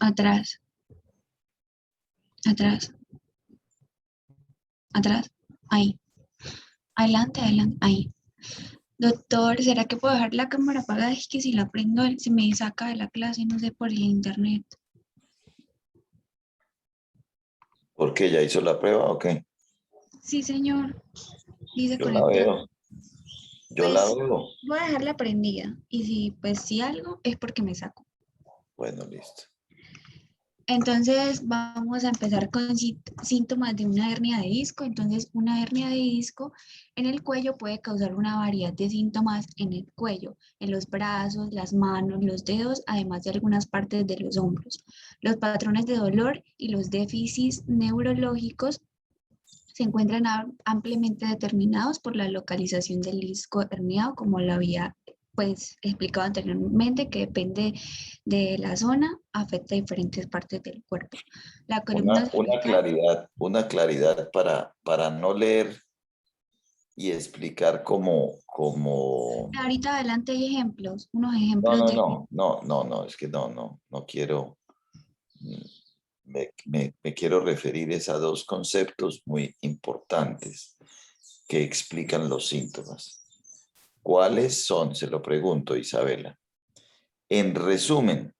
Atrás, atrás, atrás, ahí, adelante, adelante, ahí. Doctor, ¿será que puedo dejar la cámara apagada? Es que si la prendo, él se me saca de la clase, no sé, por el internet. ¿Por qué? ¿Ya hizo la prueba o qué? Sí, señor, dice Yo la conectar. veo, yo la Pues veo. voy a dejarla prendida. Y si, pues, si algo, es porque me saco. Bueno, listo. Entonces vamos a empezar con síntomas de una hernia de disco. Entonces una hernia de disco en el cuello puede causar una variedad de síntomas en el cuello, en los brazos, las manos, los dedos, además de algunas partes de los hombros. Los patrones de dolor y los déficits neurológicos se encuentran ampliamente determinados por la localización del disco herniado, como lo había pues explicado anteriormente, que depende de la zona, afecta diferentes partes del cuerpo. La columna cervical, Una claridad para no leer y explicar como... ahorita adelante hay ejemplos, unos No, ejemplos no, de... no, es que no quiero, me quiero referir es a dos conceptos muy importantes que explican los síntomas. ¿Cuáles son? Se lo pregunto, Isabela. En resumen,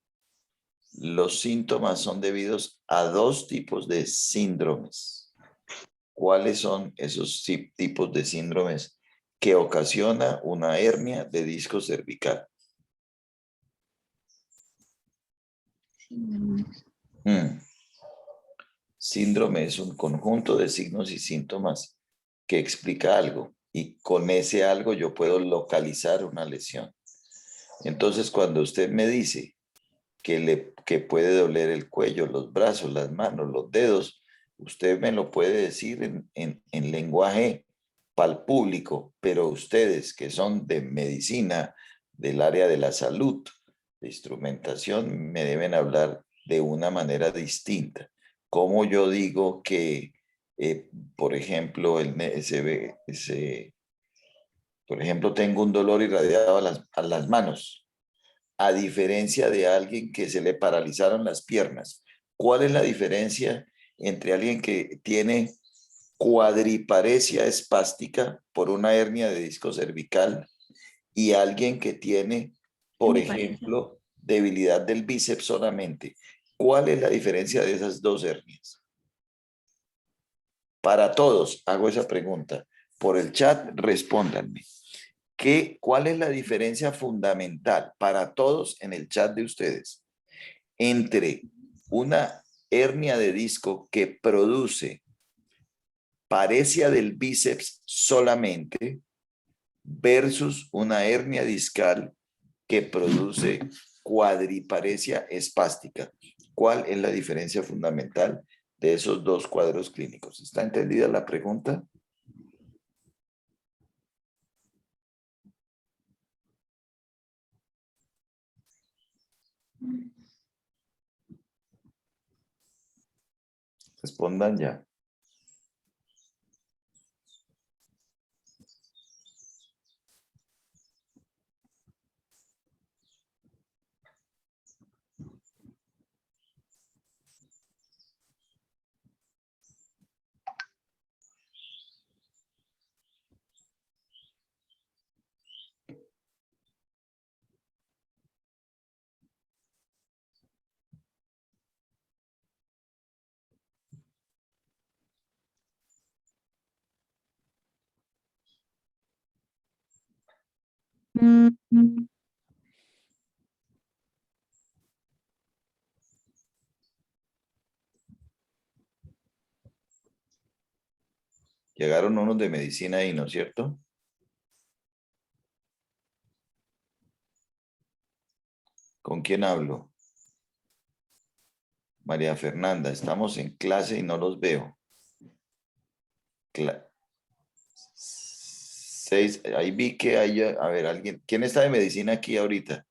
los síntomas son debidos a dos tipos de síndromes. ¿Cuáles son esos tipos de síndromes que ocasiona una hernia de disco cervical? Mm. Síndrome es un conjunto de signos y síntomas que explica algo y con ese algo yo puedo localizar una lesión. Entonces, cuando usted me dice que puede doler el cuello, los brazos, las manos, los dedos, usted me lo puede decir en lenguaje para el público, pero ustedes que son de medicina, del área de la salud, de instrumentación, me deben hablar de una manera distinta. Como yo digo que, por ejemplo, por ejemplo, tengo un dolor irradiado a las manos, a diferencia de alguien que se le paralizaron las piernas. ¿Cuál es la diferencia entre alguien que tiene cuadriparesia espástica por una hernia de disco cervical y alguien que tiene, por Me parece. ejemplo, debilidad del bíceps solamente? ¿Cuál es la diferencia de esas dos hernias? Para todos, hago esa pregunta. Por el chat, respóndanme. ¿Cuál es la diferencia fundamental para todos en el chat de ustedes entre una hernia de disco que produce paresia del bíceps solamente versus una hernia discal que produce cuadriparesia espástica? ¿Cuál es la diferencia fundamental de esos dos cuadros clínicos? ¿Está entendida la pregunta? Respondan ya. Llegaron unos de medicina ahí, ¿no es cierto? ¿Con quién hablo? María Fernanda, estamos en clase y no los veo. 6, ahí vi que hay, a ver, alguien, ¿quién está de medicina aquí ahorita?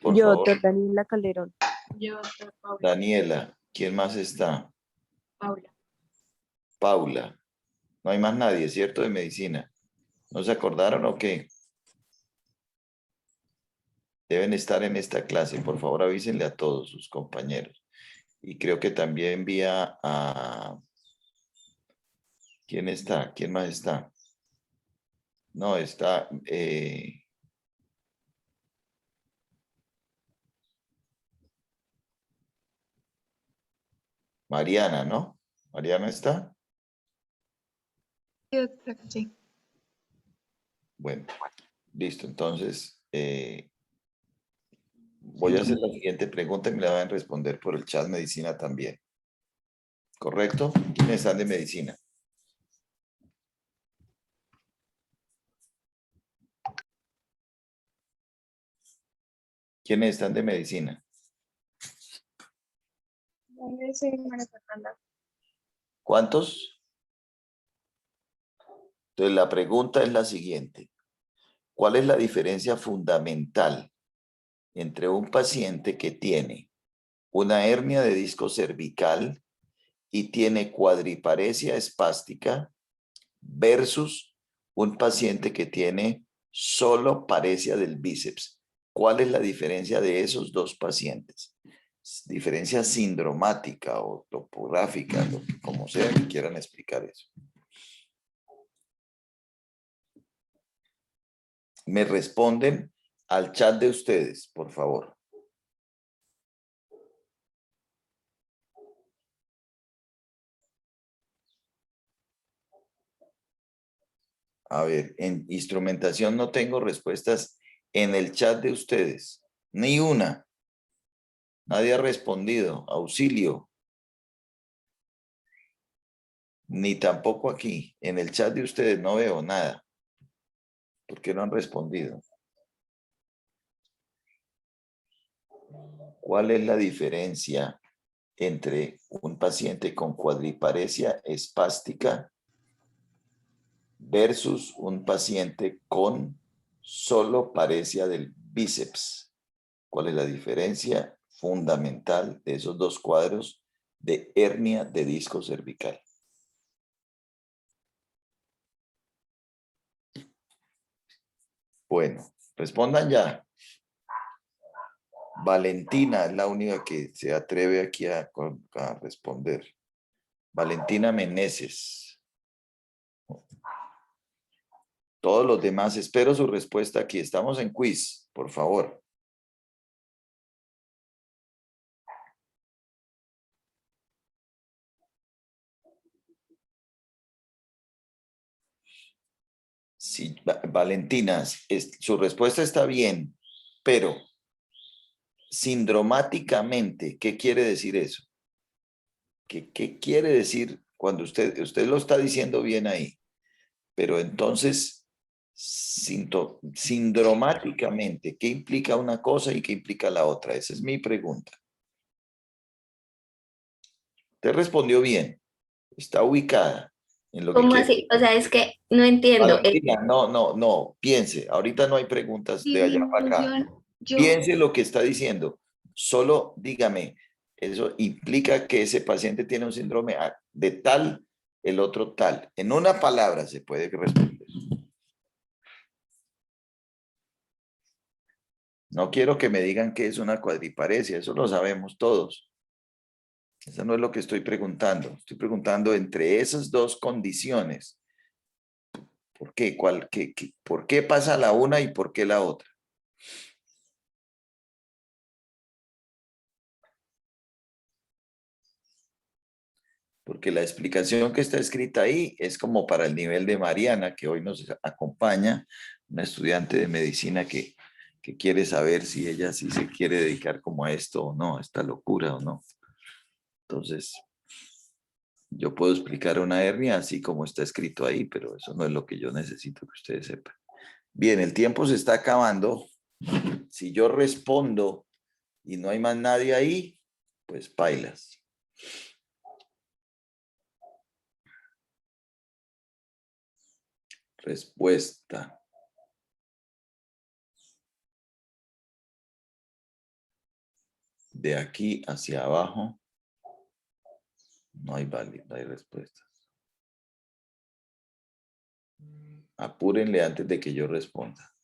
Por Yo, favor. doctor Daniela Calderón. Yo, doctor Paula. Daniela, ¿quién más está? Paula. Paula. No hay más nadie, ¿cierto? De medicina. ¿No se acordaron o qué? Deben estar en esta clase. Por favor, avísenle a todos sus compañeros. Y creo que también envía a... ¿Quién está? ¿Quién más está? No, está... Mariana, ¿no? ¿Mariana está? Sí, doctor, sí. Bueno, listo. Entonces, voy a hacer la siguiente pregunta y me la van a responder por el chat medicina también. ¿Correcto? ¿Quiénes están de medicina? ¿Quiénes están de medicina? Sí, María Fernanda. ¿Cuántos? Entonces, la pregunta es la siguiente. ¿Cuál es la diferencia fundamental entre un paciente que tiene una hernia de disco cervical y tiene cuadriparesia espástica versus un paciente que tiene solo paresia del bíceps? ¿Cuál es la diferencia de esos dos pacientes? Diferencia sindromática o topográfica, como sea que quieran explicar eso. Me responden al chat de ustedes, por favor. A ver, en instrumentación no tengo respuestas en el chat de ustedes. Ni una. Nadie ha respondido. Auxilio. Ni tampoco aquí. En el chat de ustedes no veo nada. ¿Por qué no han respondido? ¿Cuál es la diferencia entre un paciente con cuadriparesia espástica versus un paciente con solo paresia del bíceps? ¿Cuál es la diferencia fundamental de esos dos cuadros de hernia de disco cervical? Bueno, respondan ya. Valentina es la única que se atreve aquí a responder. Valentina Meneses. Todos los demás, espero su respuesta aquí. Estamos en quiz, por favor. Sí, Valentina, su respuesta está bien, pero sindromáticamente, ¿qué quiere decir eso? ¿Qué quiere decir cuando usted lo está diciendo bien ahí? Pero entonces, sindromáticamente, ¿qué implica una cosa y qué implica la otra? Esa es mi pregunta. Usted respondió bien, está ubicada en lo que ¿Cómo quiere. así? O sea, es que no entiendo. Valentina, no, piense, ahorita no hay preguntas de allá para acá. Disminución. Piense lo que está diciendo. Solo dígame, eso implica que ese paciente tiene un síndrome de tal, el otro tal. En una palabra se puede responder. No quiero que me digan que es una cuadriparesia, eso lo sabemos todos. Eso no es lo que estoy preguntando. Estoy preguntando entre esas dos condiciones. ¿Por qué? ¿Por qué pasa la una y por qué la otra? Porque la explicación que está escrita ahí es como para el nivel de Mariana, que hoy nos acompaña, una estudiante de medicina que quiere saber si ella sí se quiere dedicar como a esto o no, a esta locura o no. Entonces, yo puedo explicar una hernia así como está escrito ahí, pero eso no es lo que yo necesito que ustedes sepan. Bien, el tiempo se está acabando. Si yo respondo y no hay más nadie ahí, pues pailas. Respuesta. De aquí hacia abajo no hay válido, no hay respuestas. Apúrenle antes de que yo responda.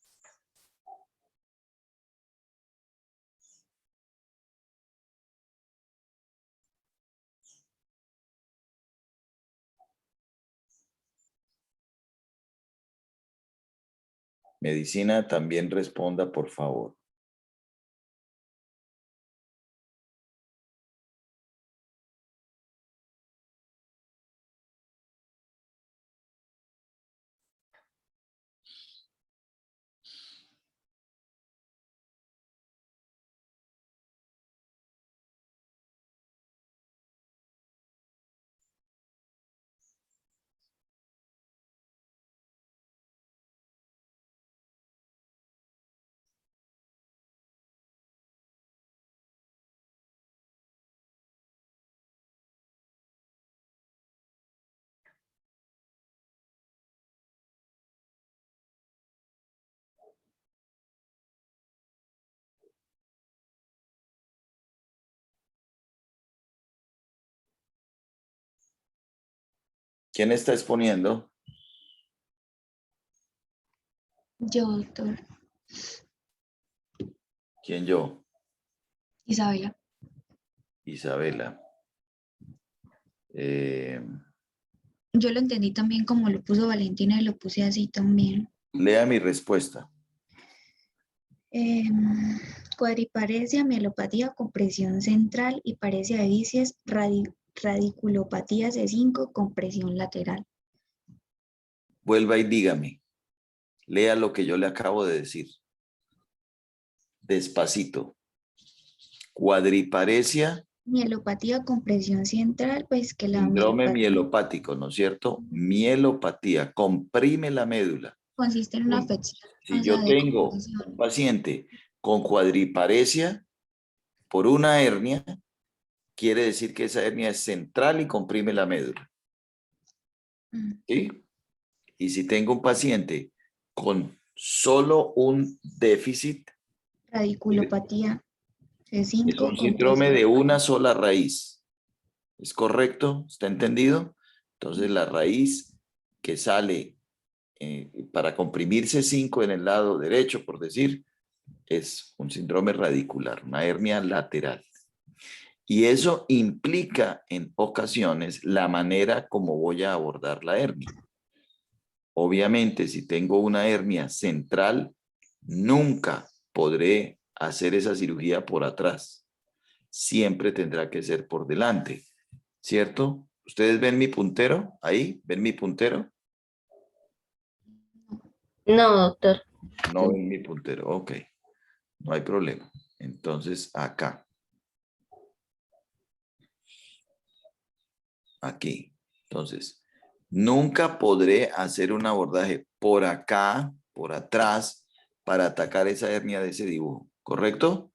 Medicina, también responda, por favor. ¿Quién está exponiendo? Yo, doctor. ¿Quién yo? Isabela. Isabela. Yo lo entendí también como lo puso Valentina y lo puse así también. Lea mi respuesta. Cuadriparesia, mielopatía, compresión central y paresia de bíceps, radiculopatía C5, compresión lateral. Vuelva y dígame. Lea lo que yo le acabo de decir. Despacito. Cuadriparesia. Mielopatía, compresión central, pues que la Síndrome mielopatía mielopático, ¿no es cierto? Mielopatía. Comprime la médula. consiste en una afección, Si o sea, yo de tengo un compresión. paciente con cuadriparesia por una hernia, quiere decir que esa hernia es central y comprime la médula. ¿Sí? Y si tengo un paciente con solo un déficit, Radiculopatía es C5, un síndrome compresión. de una sola raíz. ¿Es correcto? ¿Está entendido? Entonces la raíz que sale para comprimirse 5 en el lado derecho, por decir, es un síndrome radicular, una hernia lateral. Y eso implica en ocasiones la manera como voy a abordar la hernia. Obviamente, si tengo una hernia central, nunca podré hacer esa cirugía por atrás. Siempre tendrá que ser por delante, ¿cierto? ¿Ustedes ven mi puntero ahí? ¿Ven mi puntero? No, doctor. No ven mi puntero, ok. No hay problema. Entonces, acá. Aquí. Entonces, nunca podré hacer un abordaje por acá, por atrás, para atacar esa hernia de ese dibujo, ¿correcto?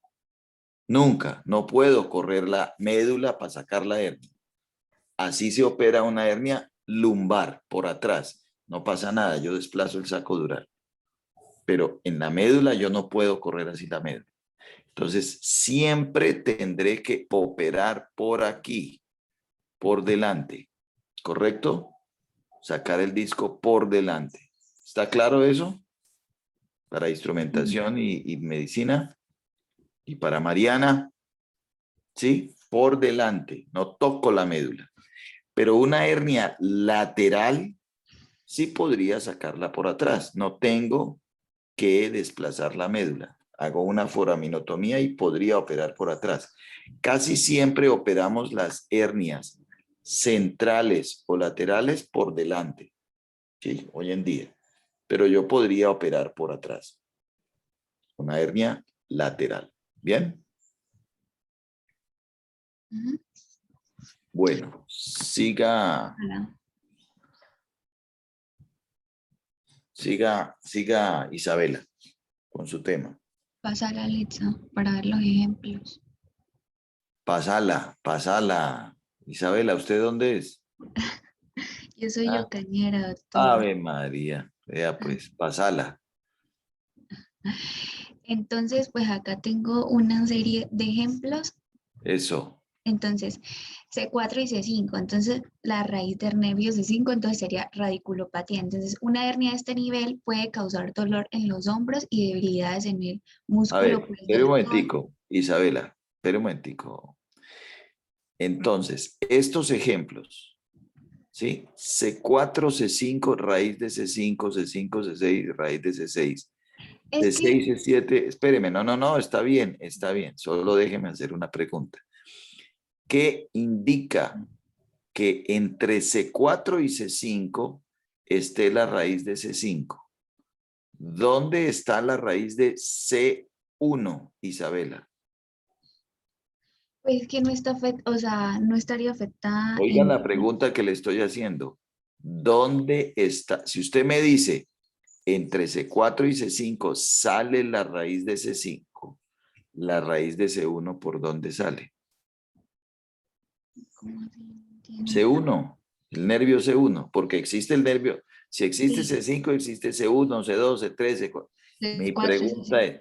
Nunca. No puedo correr la médula para sacar la hernia. Así se opera una hernia lumbar, por atrás. No pasa nada, yo desplazo el saco dural. Pero en la médula yo no puedo correr así la médula. Entonces, siempre tendré que operar por aquí, por delante, ¿correcto? Sacar el disco por delante. ¿Está claro eso? Para instrumentación y medicina. Y para Mariana, ¿sí? Por delante, no toco la médula. Pero una hernia lateral, sí podría sacarla por atrás. No tengo que desplazar la médula. Hago una foraminotomía y podría operar por atrás. Casi siempre operamos las hernias centrales o laterales por delante, ¿sí? Hoy en día. Pero yo podría operar por atrás. Una hernia lateral. ¿Bien? Bueno, Siga Isabela con su tema. Pasa la Alexa para ver los ejemplos. Pásala. Isabela, ¿usted dónde es? Yo soy Ah, yocañera, doctor. Ave María. Vea pues, pásala. Entonces, pues acá tengo una serie de ejemplos. Eso. Entonces, C4 y C5. Entonces, la raíz del nervio C5, entonces sería radiculopatía. Entonces, una hernia de este nivel puede causar dolor en los hombros y debilidades en el A músculo ver, pues, espere un del codo. momentico, Isabela, espere un momentico. Entonces, estos ejemplos, ¿sí? C4, C5, raíz de C5, C5, C6, raíz de C6. Es que, C6, C7, espéreme, no, está bien, solo déjeme hacer una pregunta. ¿Qué indica que entre C4 y C5 esté la raíz de C5? ¿Dónde está la raíz de C1, Isabela? pues que no está o sea, no estaría afectada Oiga en... la pregunta que le estoy haciendo. ¿Dónde está? Si usted me dice entre C4 y C5 sale la raíz de C5, la raíz de C1, ¿por dónde sale? ¿Cómo así? No entiendo. C1, el nervio C1, porque existe el nervio. Si existe Sí, C5, existe C1, C2, C3, C4. Mi C4 y pregunta C5. es,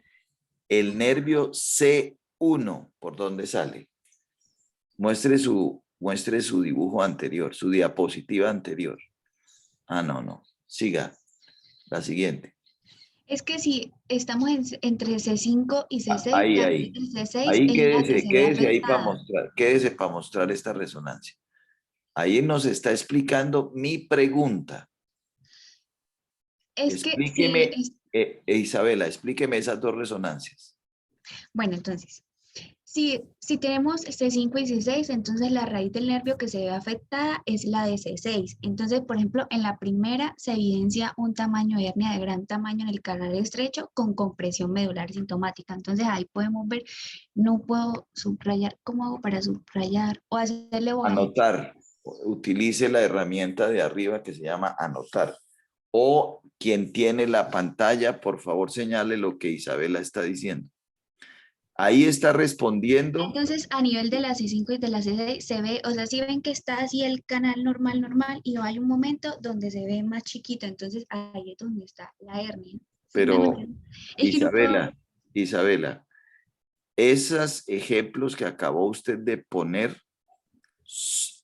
¿el nervio C1 por dónde sale? Muestre su dibujo anterior, su diapositiva anterior. Ah, no. Siga. La siguiente. Es que si estamos entre C5 y C6, Ahí, la raíz ahí. del C6 Ahí es la que se ve quédese ahí para afectada. mostrar, quédese para mostrar esta resonancia. Ahí nos está explicando mi pregunta. Es que sí, Explíqueme, Isabela, explíqueme esas dos resonancias. bueno, entonces, si tenemos C5 y C6, entonces la raíz del nervio que se ve afectada es la de C6. Entonces, por ejemplo, en la primera se evidencia un tamaño de hernia de gran tamaño en el canal estrecho con compresión medular sintomática. Entonces, ahí podemos ver, no puedo subrayar, ¿cómo hago para subrayar o hacerle bojadita? Anotar. Utilice la herramienta de arriba que se llama anotar. O quien tiene la pantalla, por favor, señale lo que Isabela está diciendo. Ahí está respondiendo. Entonces, a nivel de la C5 y de la C6 se ve, o sea, si ven que está así el canal normal, y hay un momento donde se ve más chiquito, entonces ahí es donde está la hernia. ¿Sí me hago Pero entender? Es que no puedo, Isabela, esos ejemplos que acabó usted de poner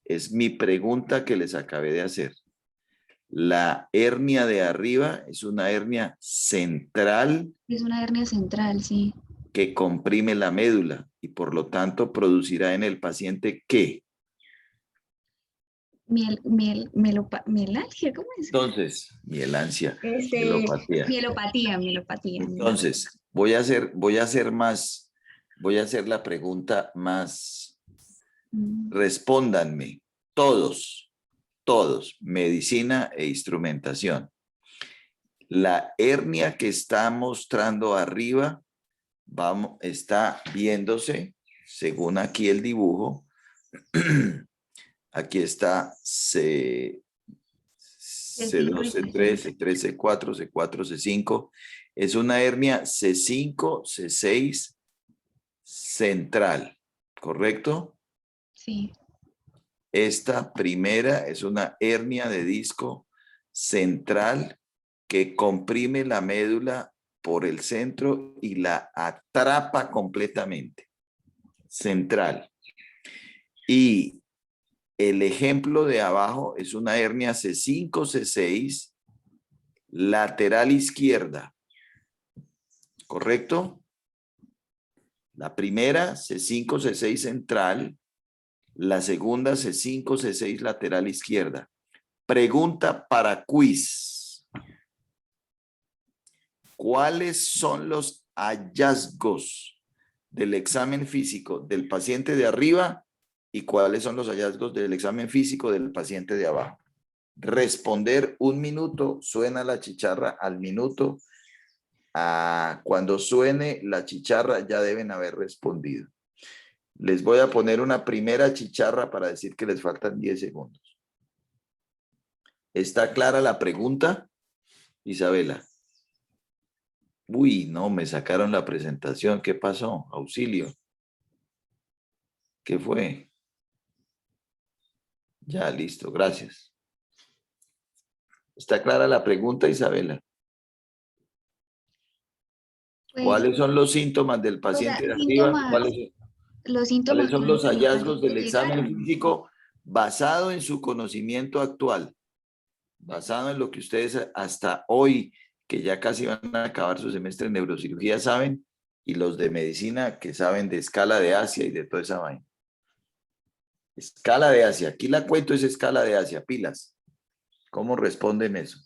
es mi pregunta que les acabé de hacer. La hernia de arriba es una hernia central es una hernia central, sí. que comprime la médula y por lo tanto producirá en el paciente ¿qué? Mielalgia, ¿cómo es? Entonces, mielancia, Este, mielopatía. mielopatía. Entonces, voy a hacer la pregunta más, Mm. respóndanme, todos, medicina e instrumentación. La hernia que está mostrando arriba está viéndose, según aquí el dibujo, aquí está C5 C2, y C3, C6. C3, C4, C4, C5. Es una hernia C5, C6 central, ¿correcto? Sí. Esta primera es una hernia de disco central que comprime la médula por el centro y la atrapa completamente. Central. Y el ejemplo de abajo es una hernia C5, C6, lateral izquierda. ¿Correcto? La primera, C5, C6 central. La segunda, C5, C6 lateral izquierda. Pregunta para quiz. ¿Cuáles son los hallazgos del examen físico del paciente de arriba y cuáles son los hallazgos del examen físico del paciente de abajo? Responder 1 minuto, suena la chicharra al minuto. Cuando suene la chicharra ya deben haber respondido. Les voy a poner una primera chicharra para decir que les faltan 10 segundos. ¿Está clara la pregunta? Isabela. Uy, no, me sacaron la presentación. ¿Qué pasó? Auxilio. ¿Qué fue? Ya, listo, gracias. ¿Está clara la pregunta, Isabela? Pues, ¿Cuáles son los síntomas del o sea, paciente de arriba? síntomas, los ¿Cuáles síntomas son con los los que los hallazgos pacientes del examen llegaron. físico basado en su conocimiento actual? Basado en lo que ustedes hasta hoy, que ya casi van a acabar su semestre en neurocirugía, saben, y los de medicina que saben de escala de Asia y de toda esa vaina. Escala de Asia, aquí la cuento es escala de Asia, pilas. ¿Cómo responden eso?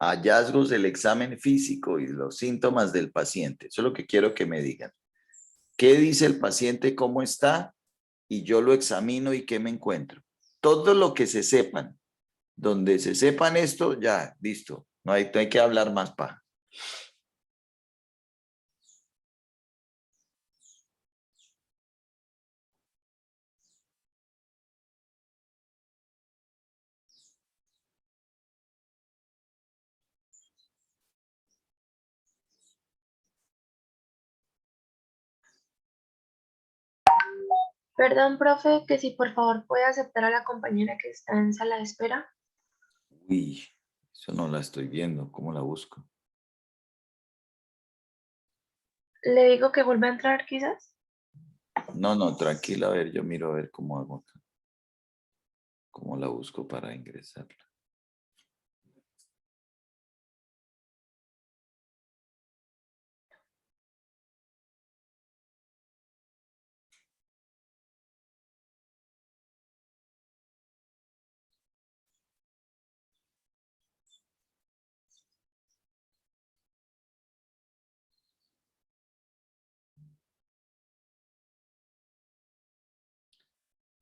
Hallazgos del examen físico y los síntomas del paciente. Eso es lo que quiero que me digan. ¿Qué dice el paciente? ¿Cómo está? Y yo lo examino y qué me encuentro. Todo lo que se sepan. Donde se sepan esto, ya, listo. No hay que hablar más paja. Perdón, profe, que si por favor puede aceptar a la compañera que está en sala de espera. Uy, eso no la estoy viendo. ¿Cómo la busco? Le digo que vuelva a entrar quizás. No, no, tranquila. A ver, yo miro a ver cómo hago acá. ¿Cómo la busco para ingresar?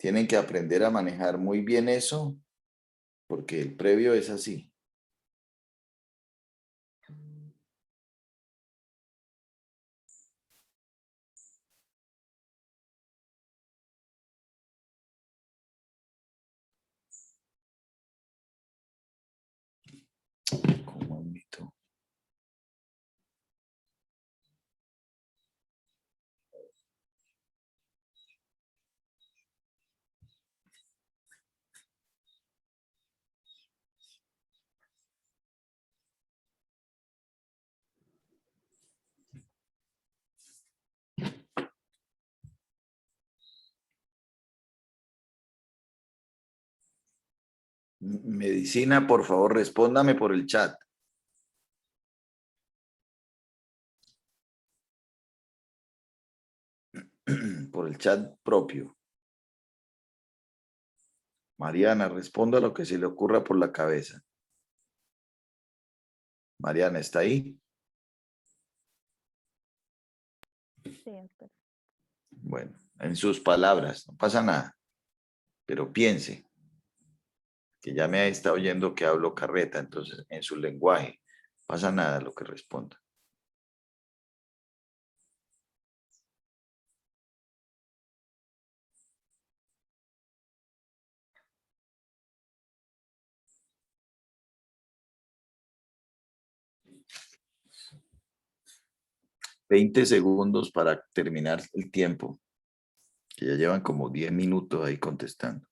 Tienen que aprender a manejar muy bien eso, porque el previo es así. ¿Cómo admito? Medicina, por favor, respóndame por el chat. Por el chat propio. Mariana, responda lo que se le ocurra por la cabeza. Mariana, ¿está ahí? Sí, doctor. Bueno, en sus palabras, no pasa nada, pero piense, que ya me está oyendo que hablo carreta, entonces en su lenguaje, no pasa nada lo que responda. $20 segundos para terminar el tiempo, que ya llevan como 10 minutos ahí contestando.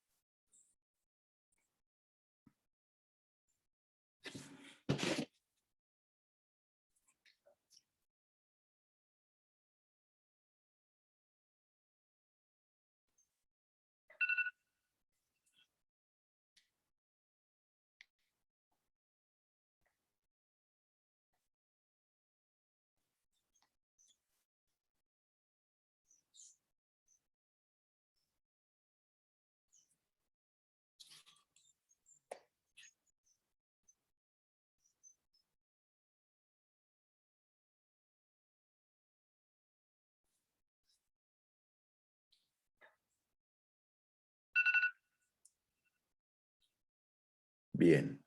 Bien.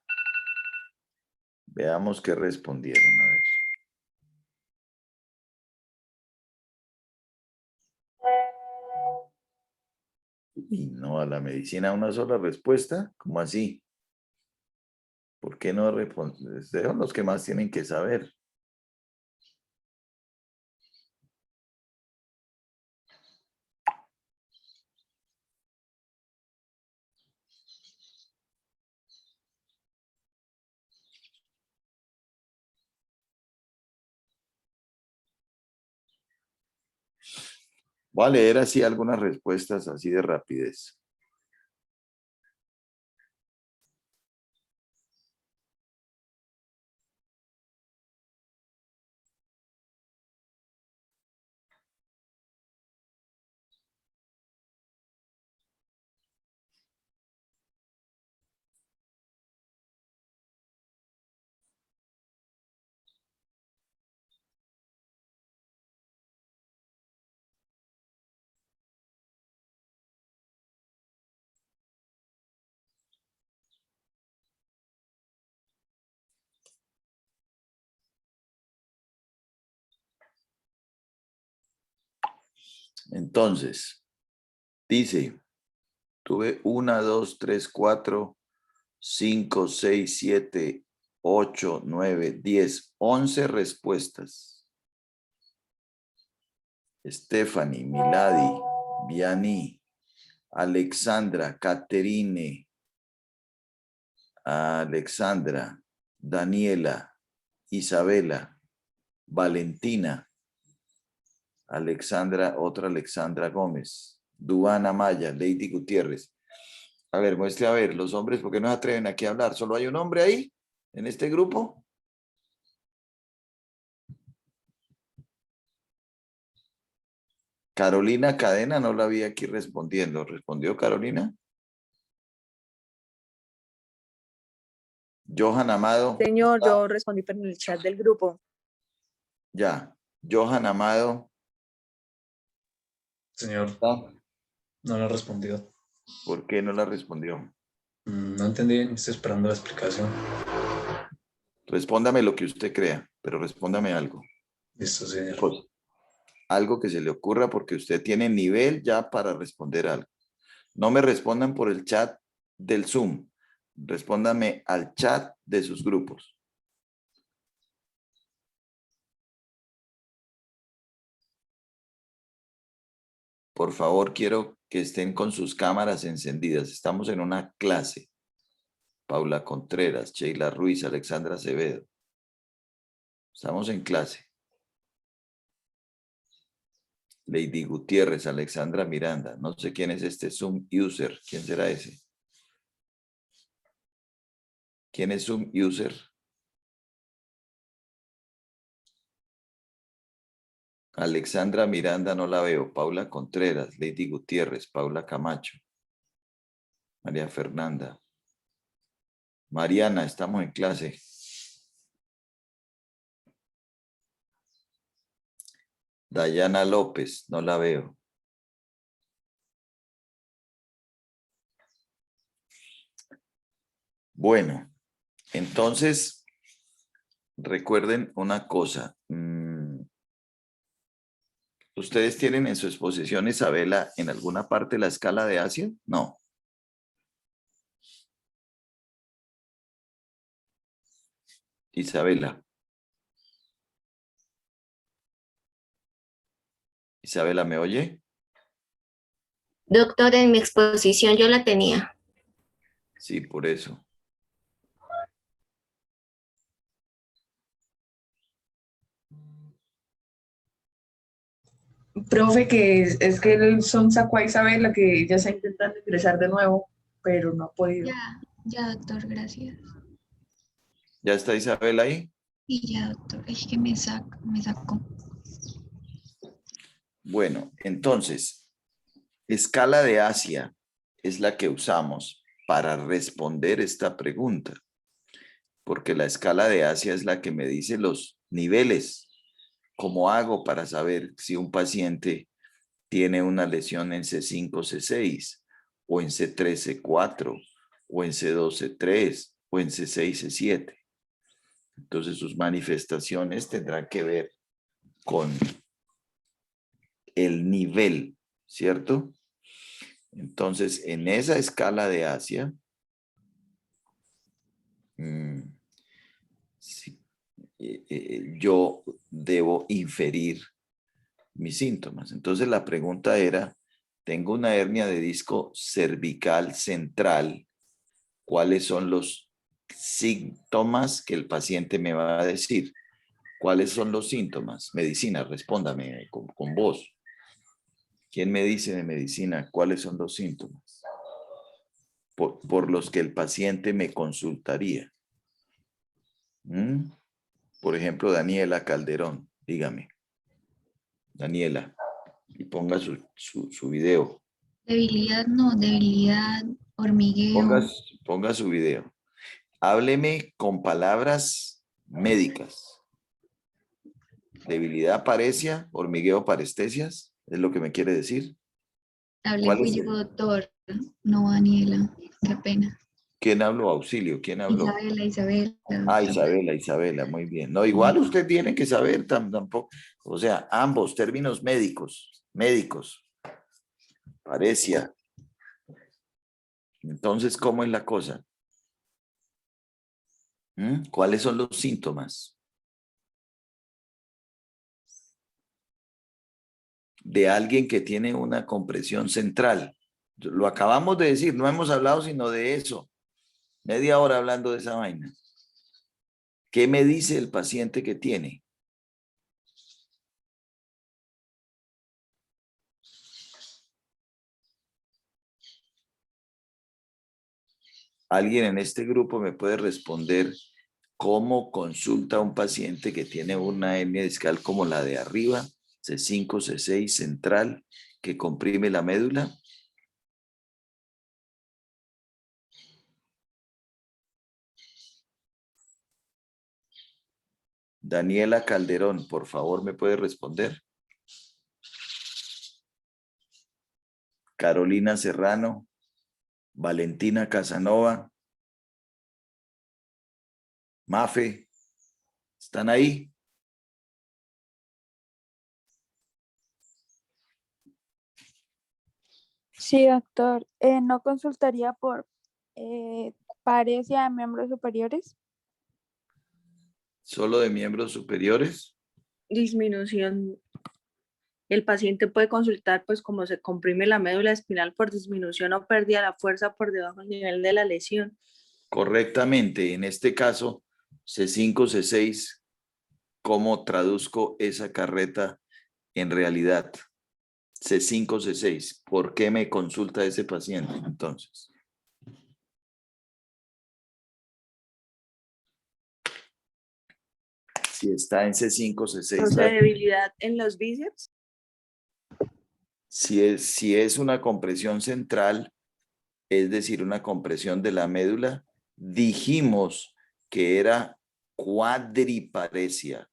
Veamos qué respondieron. A ver. Y no, a la medicina una sola respuesta. ¿Cómo así? ¿Por qué no responden? Son los que más tienen que saber. Voy a leer así algunas respuestas así de rapidez. Entonces, dice, tuve 1, 2, 3, 4, 5, 6, 7, 8, 9, 10, 11 respuestas. Stephanie, Milady, Vianney, Alexandra, Caterine, Alexandra, Daniela, Isabela, Valentina, Alexandra, otra Alexandra Gómez, Duana Maya, Lady Gutiérrez. A ver, muestre a ver, los hombres, ¿por qué no se atreven aquí a hablar? ¿Solo hay un hombre ahí, en este grupo? Carolina Cadena, no la vi aquí respondiendo. ¿Respondió Carolina? Johan Amado. Señor, yo respondí por el chat del grupo. Ya. Johan Amado. Señor, no lo respondió. ¿Por qué no la respondió? No entendí, estoy esperando la explicación. Respóndame lo que usted crea, pero respóndame algo. Listo, señor. Pues, algo que se le ocurra porque usted tiene nivel ya para responder algo. No me respondan por el chat del Zoom. Respóndame al chat de sus grupos. Por favor, quiero que estén con sus cámaras encendidas. Estamos en una clase. Paula Contreras, Sheila Ruiz, Alexandra Acevedo. Estamos en clase. Lady Gutiérrez, Alexandra Miranda. No sé quién es este Zoom user. ¿Quién será ese? ¿Quién es Zoom user? Alexandra Miranda no la veo. Paula Contreras, Lady Gutiérrez, Paula Camacho. María Fernanda. Mariana, estamos en clase. Dayana López, no la veo. Bueno, entonces, recuerden una cosa. ¿Ustedes tienen en su exposición, Isabela, en alguna parte la escala de Asia? No. Isabela. Isabela, ¿me oye? Doctor, en mi exposición yo la tenía. Sí, por eso. Profe, que es que el son sacó a Isabela, que ella está intentando ingresar de nuevo, pero no ha podido. Ya, doctor, gracias. ¿Ya está Isabela ahí? Y ya, doctor, es que me sacó. Bueno, entonces, escala de Asia es la que usamos para responder esta pregunta, porque la escala de Asia es la que me dice los niveles. ¿Cómo hago para saber si un paciente tiene una lesión en C5, C6, o en C3, C4, o en C2, C3, o en C6, C7. Entonces sus manifestaciones tendrán que ver con el nivel, ¿cierto? Entonces, en esa escala de Asia, yo debo inferir mis síntomas. Entonces, la pregunta era, tengo una hernia de disco cervical central, ¿cuáles son los síntomas que el paciente me va a decir? ¿Cuáles son los síntomas? Medicina, respóndame con voz. ¿Quién me dice de medicina cuáles son los síntomas por los que el paciente me consultaría? Por ejemplo, Daniela Calderón, dígame. Daniela, y ponga su video. Debilidad, no, debilidad, hormigueo. Ponga su video. Hábleme con palabras médicas. Debilidad, paresia, hormigueo, parestesias, es lo que me quiere decir. Hablé, ¿Cuál fui es yo, el- doctor, no Daniela, qué pena. ¿Quién habló? Auxilio, ¿quién habló? Isabela, Ah, doctor. Isabela, muy bien. No, igual usted tiene que saber tampoco, o sea, ambos términos médicos, parecia. Entonces, ¿cómo es la cosa? ¿Cuáles son los síntomas de alguien que tiene una compresión central? Lo acabamos de decir, no hemos hablado sino de eso. Media hora hablando de esa vaina. ¿Qué me dice el paciente que tiene? ¿Alguien en este grupo me puede responder cómo consulta a un paciente que tiene una hernia discal como la de arriba, C5, C6, central, que comprime la médula? Daniela Calderón, por favor, ¿me puede responder? Carolina Serrano, Valentina Casanova, Mafe, ¿están ahí? Sí, doctor. ¿No consultaría por paresia de miembros superiores? ¿Solo de miembros superiores? Disminución. El paciente puede consultar, pues, como se comprime la médula espinal por disminución o pérdida de la fuerza por debajo del nivel de la lesión. Correctamente, en este caso, C5, C6, ¿cómo traduzco esa carreta en realidad? C5, C6, ¿por qué me consulta ese paciente entonces? Si está en C5, C6, Entonces, debilidad en los bíceps. si es una compresión central, es decir, una compresión de la médula, dijimos que era cuadriparesia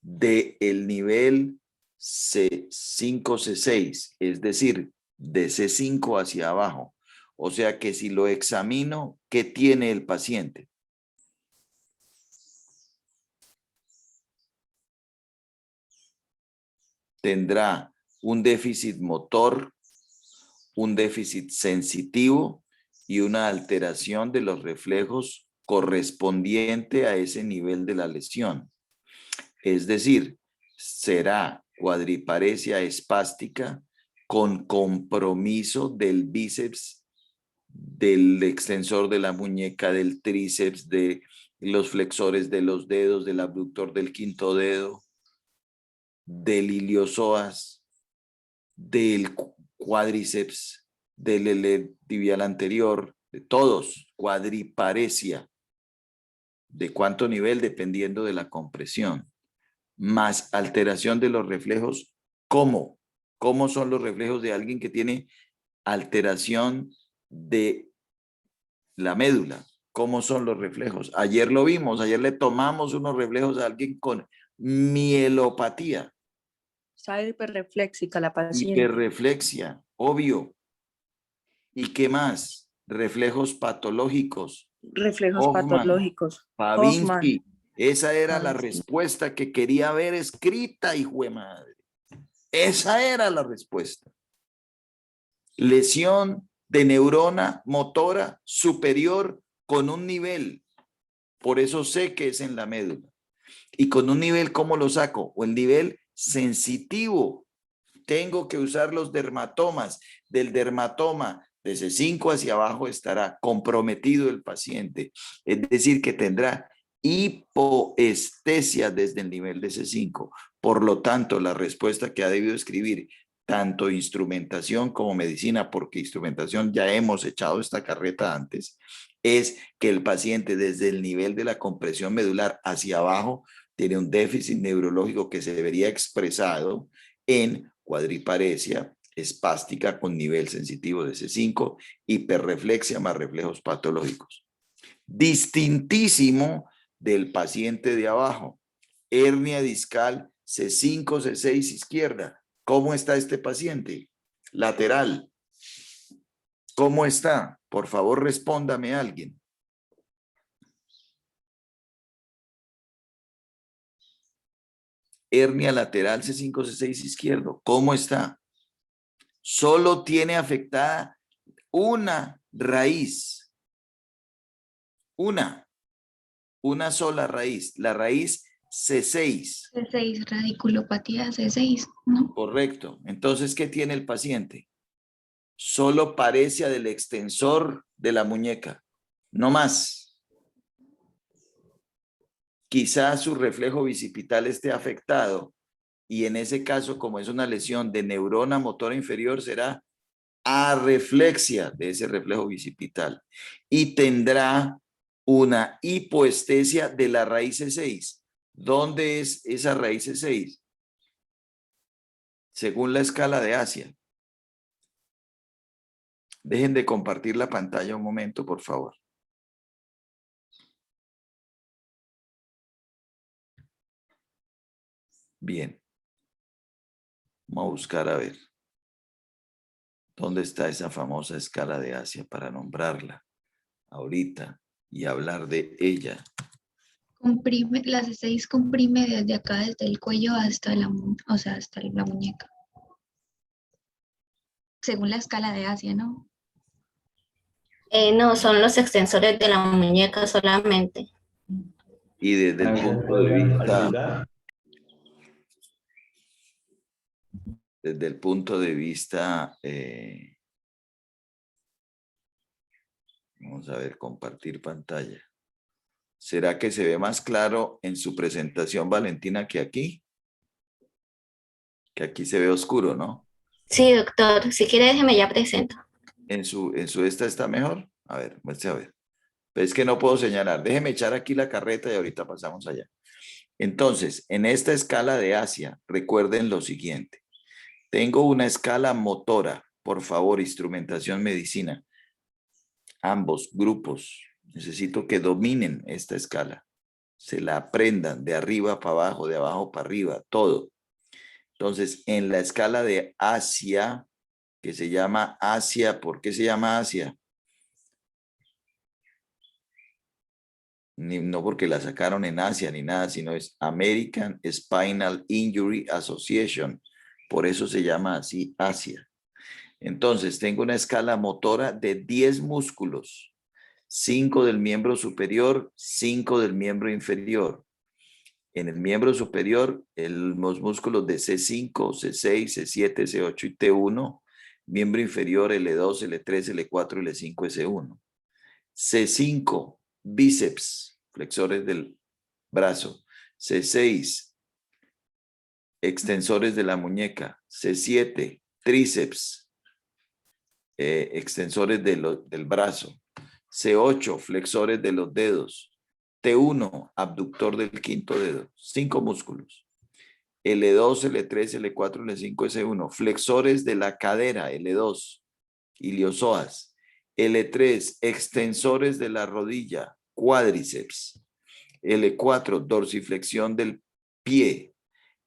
de el nivel C5, C6, es decir, de C5 hacia abajo. O sea que si lo examino, ¿qué tiene el paciente? Tendrá un déficit motor, un déficit sensitivo y una alteración de los reflejos correspondiente a ese nivel de la lesión. Es decir, será cuadriparesia espástica con compromiso del bíceps, del extensor de la muñeca, del tríceps, de los flexores de los dedos, del abductor del quinto dedo, del iliosoas, del cuádriceps, del tibial anterior, de todos, cuadriparesia. ¿De cuánto nivel? Dependiendo de la compresión. Más alteración de los reflejos. ¿Cómo? ¿Cómo son los reflejos de alguien que tiene alteración de la médula? ¿Cómo son los reflejos? Ayer lo vimos, ayer le tomamos unos reflejos a alguien con mielopatía. Está hiperrefléxica la paciente. Hiperreflexia, obvio. ¿Y qué más? reflejos patológicos. Reflejos Hoffman, patológicos. Pavinsky. Hoffman. Esa era la Pavinsky. respuesta que quería ver escrita, hijo de madre. Esa era la respuesta. Lesión de neurona motora superior con un nivel. Por eso sé que es en la médula. Y con un nivel, ¿cómo lo saco? O el nivel sensitivo. Tengo que usar los dermatomas. Del dermatoma de C5 hacia abajo estará comprometido el paciente. Es decir, que tendrá hipoestesia desde el nivel de C5. Por lo tanto, la respuesta que ha debido escribir tanto instrumentación como medicina, porque instrumentación ya hemos echado esta carreta antes, es que el paciente desde el nivel de la compresión medular hacia abajo tiene un déficit neurológico que se vería expresado en cuadriparesia espástica con nivel sensitivo de C5, hiperreflexia más reflejos patológicos. Distintísimo del paciente de abajo, hernia discal C5, C6 izquierda. ¿Cómo está este paciente? Lateral. ¿Cómo está? Por favor, respóndame alguien. Hernia lateral C5, C6 izquierdo. ¿Cómo está? Solo tiene afectada una raíz. Una sola raíz. La raíz C6. C6, radiculopatía C6, ¿no? Correcto. Entonces, ¿qué tiene el paciente? Solo parecia del extensor de la muñeca. No más. Quizás su reflejo bicipital esté afectado y en ese caso, como es una lesión de neurona motora inferior, será arreflexia de ese reflejo bicipital y tendrá una hipoestesia de la raíz C6. ¿Dónde es esa raíz C6? Según la escala de Asia. Dejen de compartir la pantalla un momento, por favor. Bien. Vamos a buscar a ver. ¿Dónde está esa famosa escala de Asia para nombrarla ahorita y hablar de ella? Comprime, la C6 comprime desde acá, desde el cuello hasta hasta la muñeca. Según la escala de Asia, ¿no? No, son los extensores de la muñeca solamente. Y desde el punto de vista, vamos a ver, compartir pantalla. ¿Será que se ve más claro en su presentación, Valentina, que aquí? Que aquí se ve oscuro, ¿no? Sí, doctor. Si quiere, déjeme ya presento. ¿En su esta está mejor? A ver, muestre a ver. Pero es que no puedo señalar. Déjeme echar aquí la carreta y ahorita pasamos allá. Entonces, en esta escala de Asia, recuerden lo siguiente. Tengo una escala motora. Por favor, instrumentación medicina. Ambos grupos. Necesito que dominen esta escala. Se la aprendan de arriba para abajo, de abajo para arriba, todo. Entonces, en la escala de Asia, que se llama Asia, ¿por qué se llama Asia? No porque la sacaron en Asia ni nada, sino es American Spinal Injury Association. Por eso se llama así Asia. Entonces, tengo una escala motora de 10 músculos. 5 del miembro superior, 5 del miembro inferior. En el miembro superior, los músculos de C5, C6, C7, C8 y T1. Miembro inferior, L2, L3, L4, L5, S1. C5, bíceps, flexores del brazo. C6, extensores de la muñeca. C7, tríceps, extensores del brazo. C8, flexores de los dedos. T1, abductor del quinto dedo. 5 músculos. L2, L3, L4, L5, S1. Flexores de la cadera, L2. Iliosoas. L3, extensores de la rodilla, cuádriceps. L4, dorsiflexión del pie.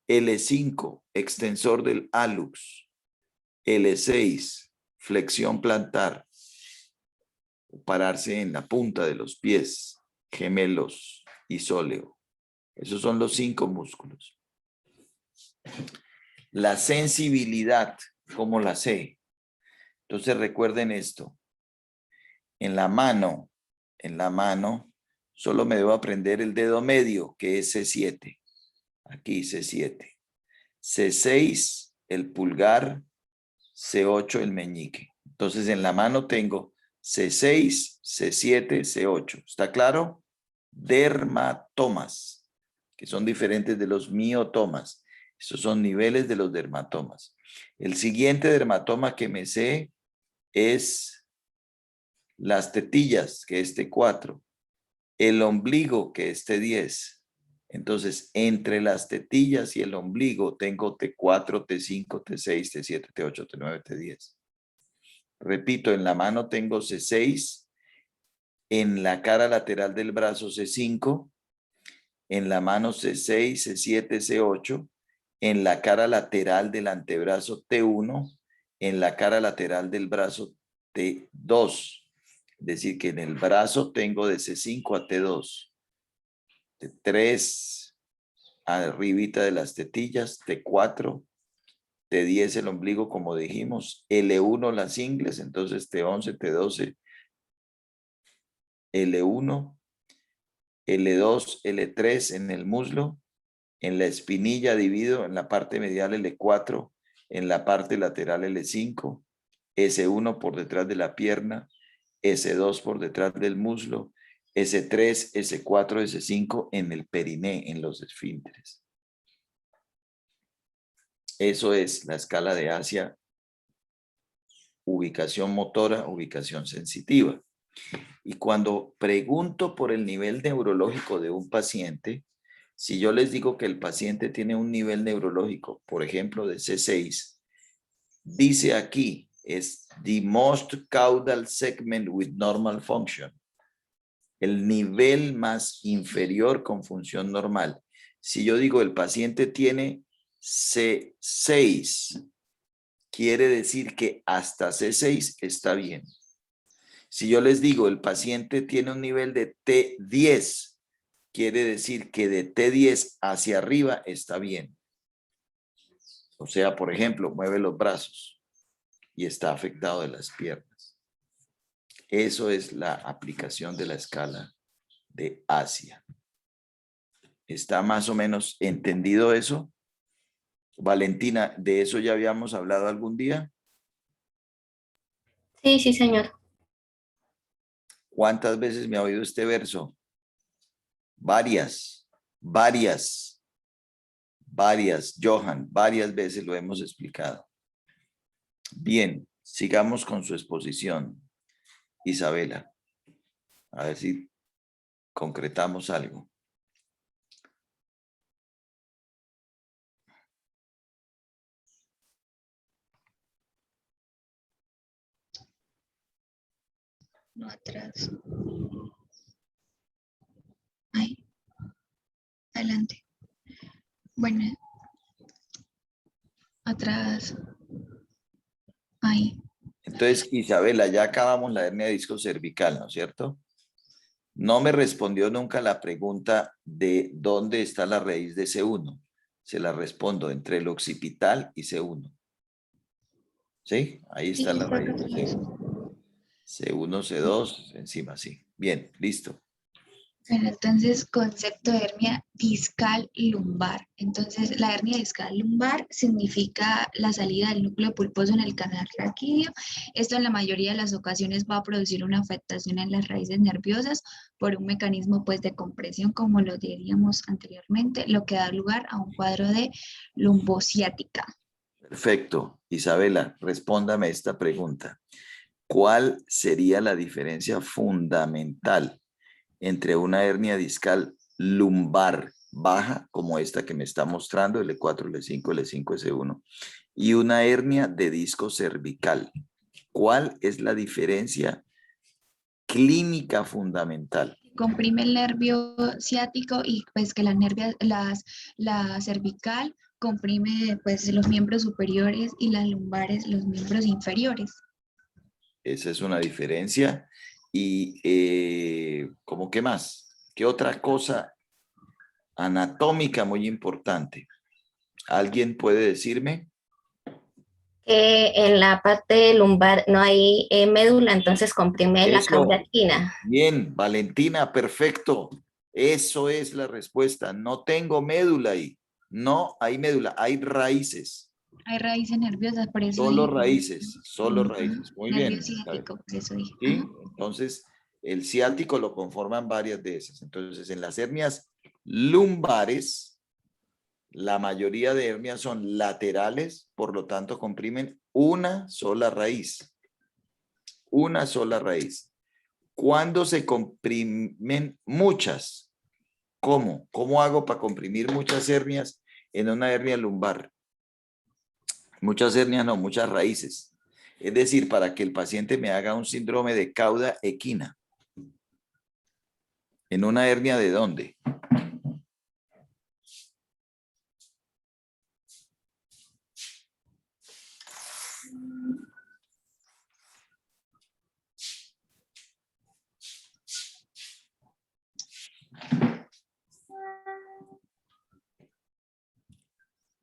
L5, extensor del hallux. L6, flexión plantar. pararse en la punta de los pies, gemelos, isóleo. Esos son los 5 músculos. La sensibilidad, ¿cómo la sé? Entonces recuerden esto. En la mano, solo me debo aprender el dedo medio, que es C7. Aquí C7. C6, el pulgar. C8, el meñique. Entonces en la mano tengo C6, C7, C8. ¿Está claro? Dermatomas, que son diferentes de los miotomas. Estos son niveles de los dermatomas. El siguiente dermatoma que me sé es las tetillas, que es T4. El ombligo, que es T10. Entonces, entre las tetillas y el ombligo tengo T4, T5, T6, T7, T8, T9, T10. Repito, en la mano tengo C6, en la cara lateral del brazo C5, en la mano C6, C7, C8, en la cara lateral del antebrazo T1, en la cara lateral del brazo T2. Es decir, que en el brazo tengo de C5 a T2. T3, arribita de las tetillas, T4, T10 el ombligo, como dijimos, L1 las ingles, entonces T11, T12, L1, L2, L3 en el muslo, en la espinilla divido, en la parte medial L4, en la parte lateral L5, S1 por detrás de la pierna, S2 por detrás del muslo, S3, S4, S5 en el periné, en los esfínteres. Eso es la escala de Asia, ubicación motora, ubicación sensitiva. Y cuando pregunto por el nivel neurológico de un paciente, si yo les digo que el paciente tiene un nivel neurológico, por ejemplo, de C6, dice aquí, es the most caudal segment with normal function. El nivel más inferior con función normal. Si yo digo el paciente tiene C6, quiere decir que hasta C6 está bien. Si yo les digo el paciente tiene un nivel de T10, quiere decir que de T10 hacia arriba está bien. O sea, por ejemplo, mueve los brazos y está afectado de las piernas. Eso es la aplicación de la escala de Asia. ¿Está más o menos entendido eso? Valentina, ¿de eso ya habíamos hablado algún día? Sí, sí, señor. ¿Cuántas veces me ha oído este verso? Varias, Johan, varias veces lo hemos explicado. Bien, sigamos con su exposición. Isabela, a ver si concretamos algo. No atrás. Ahí. Adelante. Bueno. Atrás. Ahí. Entonces, Isabela, ya acabamos la hernia de disco cervical, ¿no es cierto? No me respondió nunca la pregunta de dónde está la raíz de C1. Se la respondo entre el occipital y C1. ¿Sí? Ahí está la raíz de C1. C1, C2, encima, sí. Bien, listo. Bueno, entonces, concepto de hernia discal lumbar. Entonces, la hernia discal lumbar significa la salida del núcleo pulposo en el canal raquídeo. Esto en la mayoría de las ocasiones va a producir una afectación en las raíces nerviosas por un mecanismo pues de compresión, como lo diríamos anteriormente, lo que da lugar a un cuadro de lumbociática. Perfecto. Isabela, respóndame esta pregunta. ¿Cuál sería la diferencia fundamental entre una hernia discal lumbar baja, como esta que me está mostrando, L4, L5, L5, S1, y una hernia de disco cervical? ¿Cuál es la diferencia clínica fundamental? Comprime el nervio ciático y pues que la cervical comprime pues los miembros superiores y las lumbares los miembros inferiores. Esa es una diferencia Y ¿cómo qué más? ¿Qué otra cosa anatómica muy importante? ¿Alguien puede decirme? En la parte lumbar no hay médula, entonces comprime la Eso. cauda equina. Bien, Valentina, perfecto. Eso es la respuesta. No tengo médula ahí. No hay médula, hay raíces. Hay raíces nerviosas, por eso Solo dije. raíces, solo Ujú. raíces. Muy Nervio bien. ciático, por eso dije. ¿Sí? Ajá. Entonces, el ciático lo conforman varias de esas. Entonces, en las hernias lumbares, la mayoría de hernias son laterales, por lo tanto, comprimen una sola raíz. Una sola raíz. Cuando se comprimen muchas, ¿cómo? ¿Cómo hago para comprimir muchas hernias en una hernia lumbar? Muchas hernias no, muchas raíces. Es decir, para que el paciente me haga un síndrome de cauda equina. ¿En una hernia de dónde?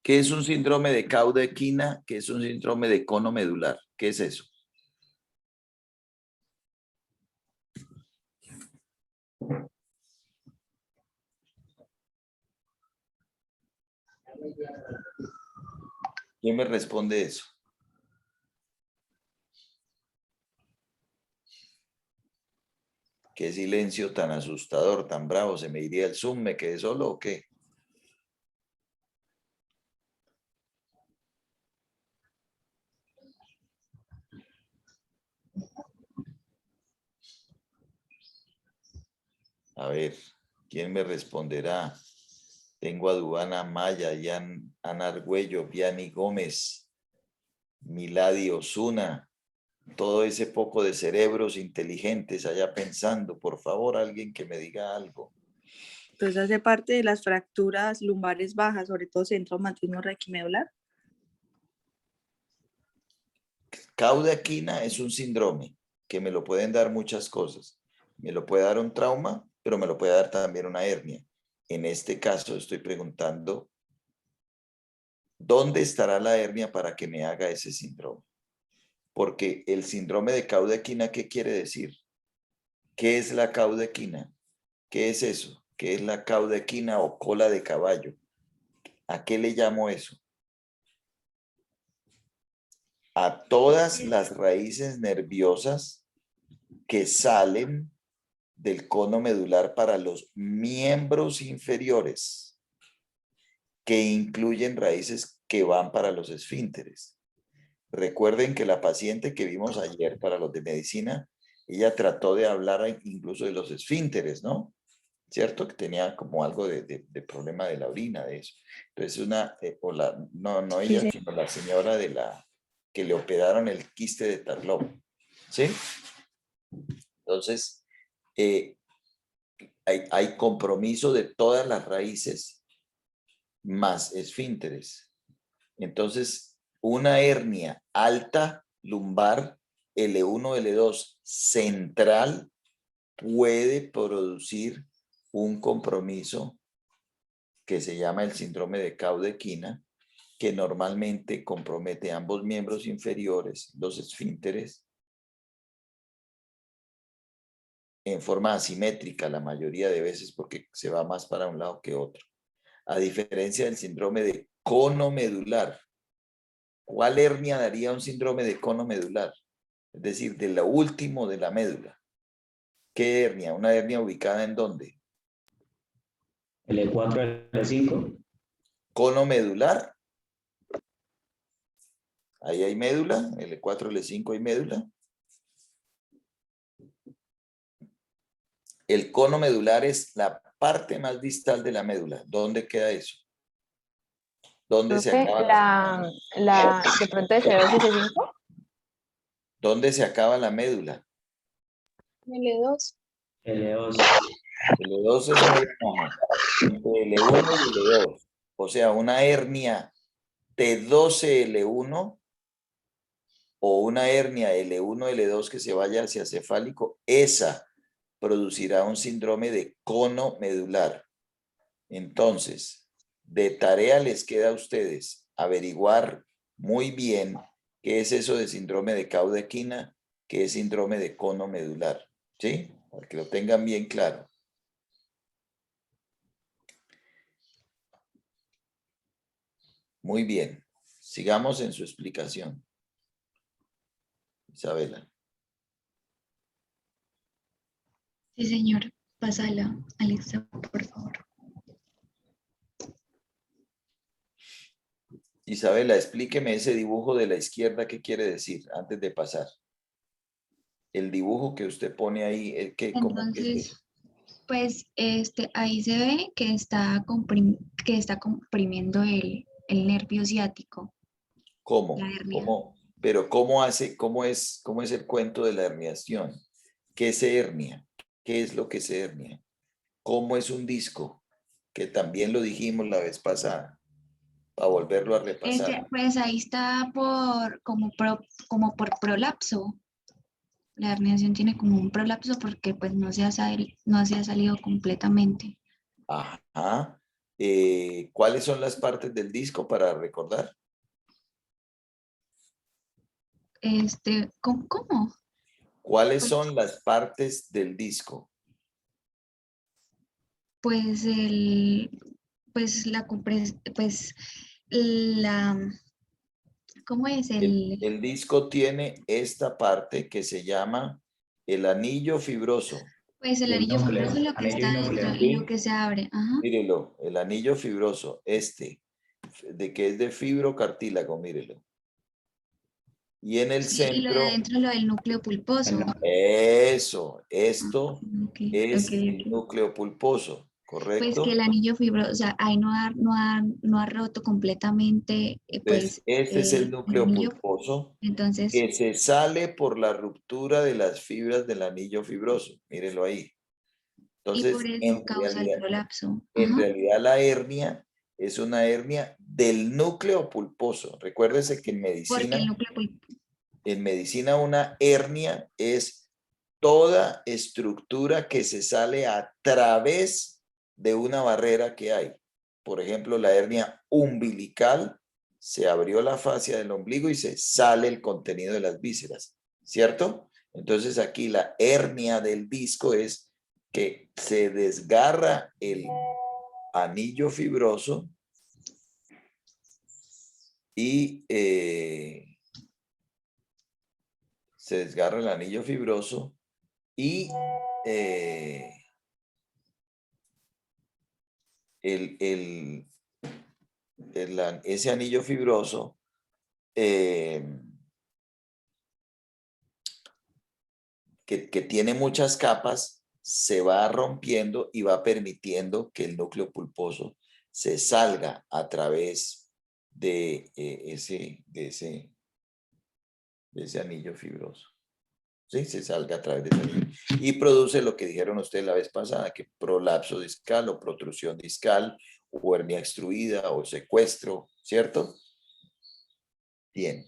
¿Qué es un síndrome de cauda equina? ¿Qué es un síndrome de cono medular? ¿Qué es eso? ¿Quién me responde eso? Qué silencio tan asustador, tan bravo. ¿Se me iría el Zoom? ¿Me quedé solo o qué? A ver, ¿quién me responderá? Tengo a Dubana Maya, Ana Argüello, Vianney Gómez, Milady Osuna, todo ese poco de cerebros inteligentes allá pensando. Por favor, alguien que me diga algo. Entonces hace parte de las fracturas lumbares bajas, sobre todo centromatismo requimedular. Cauda equina es un síndrome que me lo pueden dar muchas cosas. Me lo puede dar un trauma, pero me lo puede dar también una hernia. En este caso estoy preguntando, ¿dónde estará la hernia para que me haga ese síndrome? Porque el síndrome de cauda equina, ¿qué quiere decir? ¿Qué es la cauda equina? ¿Qué es eso? ¿Qué es la cauda equina o cola de caballo? ¿A qué le llamo eso? A todas las raíces nerviosas que salen del cono medular para los miembros inferiores, que incluyen raíces que van para los esfínteres. Recuerden que la paciente que vimos ayer para los de medicina, ella trató de hablar incluso de los esfínteres, ¿no? ¿Cierto? Que tenía como algo de problema de la orina, de eso. Entonces no ella, Sí, sí. sino la señora que le operaron el quiste de Tarlov, ¿sí? Entonces, hay compromiso de todas las raíces más esfínteres. Entonces, una hernia alta lumbar L1, L2 central puede producir un compromiso que se llama el síndrome de cauda equina, que normalmente compromete ambos miembros inferiores, los esfínteres, en forma asimétrica la mayoría de veces porque se va más para un lado que otro. A diferencia del síndrome de cono medular. ¿Cuál hernia daría un síndrome de cono medular? Es decir, de lo último de la médula. ¿Qué hernia? ¿Una hernia ubicada en dónde? L4, L5. Cono medular. Ahí hay médula. L4, L5 hay médula. El cono medular es la parte más distal de la médula. ¿Dónde queda eso? ¿Dónde se acaba? De pronto S2 y C5. ¿Dónde se acaba la médula? L2. L2. L2 es muy bajo. Entre L1 y L2. O sea, una hernia T12L1 o una hernia L1, L2 que se vaya hacia cefálico, esa producirá un síndrome de cono medular. Entonces, de tarea les queda a ustedes averiguar muy bien qué es eso de síndrome de cauda equina, qué es síndrome de cono medular, ¿sí? Para que lo tengan bien claro. Muy bien, sigamos en su explicación. Isabela. Sí, señor. Pásala, Alexa, por favor. Isabela, explíqueme ese dibujo de la izquierda, ¿qué quiere decir antes de pasar? El dibujo que usted pone ahí, ¿cómo es? Entonces, pues ahí se ve que está comprimiendo el nervio ciático, ¿Cómo? la hernia. Pero ¿cómo es el cuento de la herniación? ¿Qué se hernia? ¿Qué es lo que se hernia? ¿Cómo es un disco? Que también lo dijimos la vez pasada, para volverlo a repasar. Pues ahí está como por prolapso. La herniación tiene como un prolapso porque pues no se ha salido completamente. Ajá. ¿Cuáles son las partes del disco para recordar? ¿Cómo? ¿Cuáles Pues, son las partes del disco? pues ¿cómo es El disco tiene esta parte que se llama el anillo fibroso. Pues el Y el anillo núcleo, fibroso es lo que anillo y está dentro núcleo. y lo que se abre. Ajá. Mírelo, el anillo fibroso, de que es de fibrocartílago, mírelo. Y en el Sí, y lo de centro, adentro, lo del núcleo pulposo. eso, esto Ok, es ok, el ok. núcleo pulposo, Pues que ¿correcto? el anillo fibroso, o sea, ahí no ha roto completamente, Entonces, este es el el núcleo anillo. pulposo Entonces, que se sale por la ruptura de las fibras del anillo fibroso. Mírenlo ahí. y por Entonces, eso causa el prolapso. en Ajá. realidad la hernia es una hernia del núcleo pulposo. Recuérdese que Porque el núcleo pulposo. en medicina una hernia es toda estructura que se sale a través de una barrera que hay. Por ejemplo, la hernia umbilical, se abrió la fascia del ombligo y se sale el contenido de las vísceras, ¿cierto? Entonces aquí la hernia del disco es que se desgarra el anillo fibroso y se desgarra el anillo fibroso y ese anillo fibroso que tiene muchas capas se va rompiendo y va permitiendo que el núcleo pulposo se salga a través de ese anillo fibroso. ¿Sí? Se salga a través de ese anillo. Y produce lo que dijeron ustedes la vez pasada, que prolapso discal o protrusión discal o hernia extruida o secuestro, ¿cierto? Bien.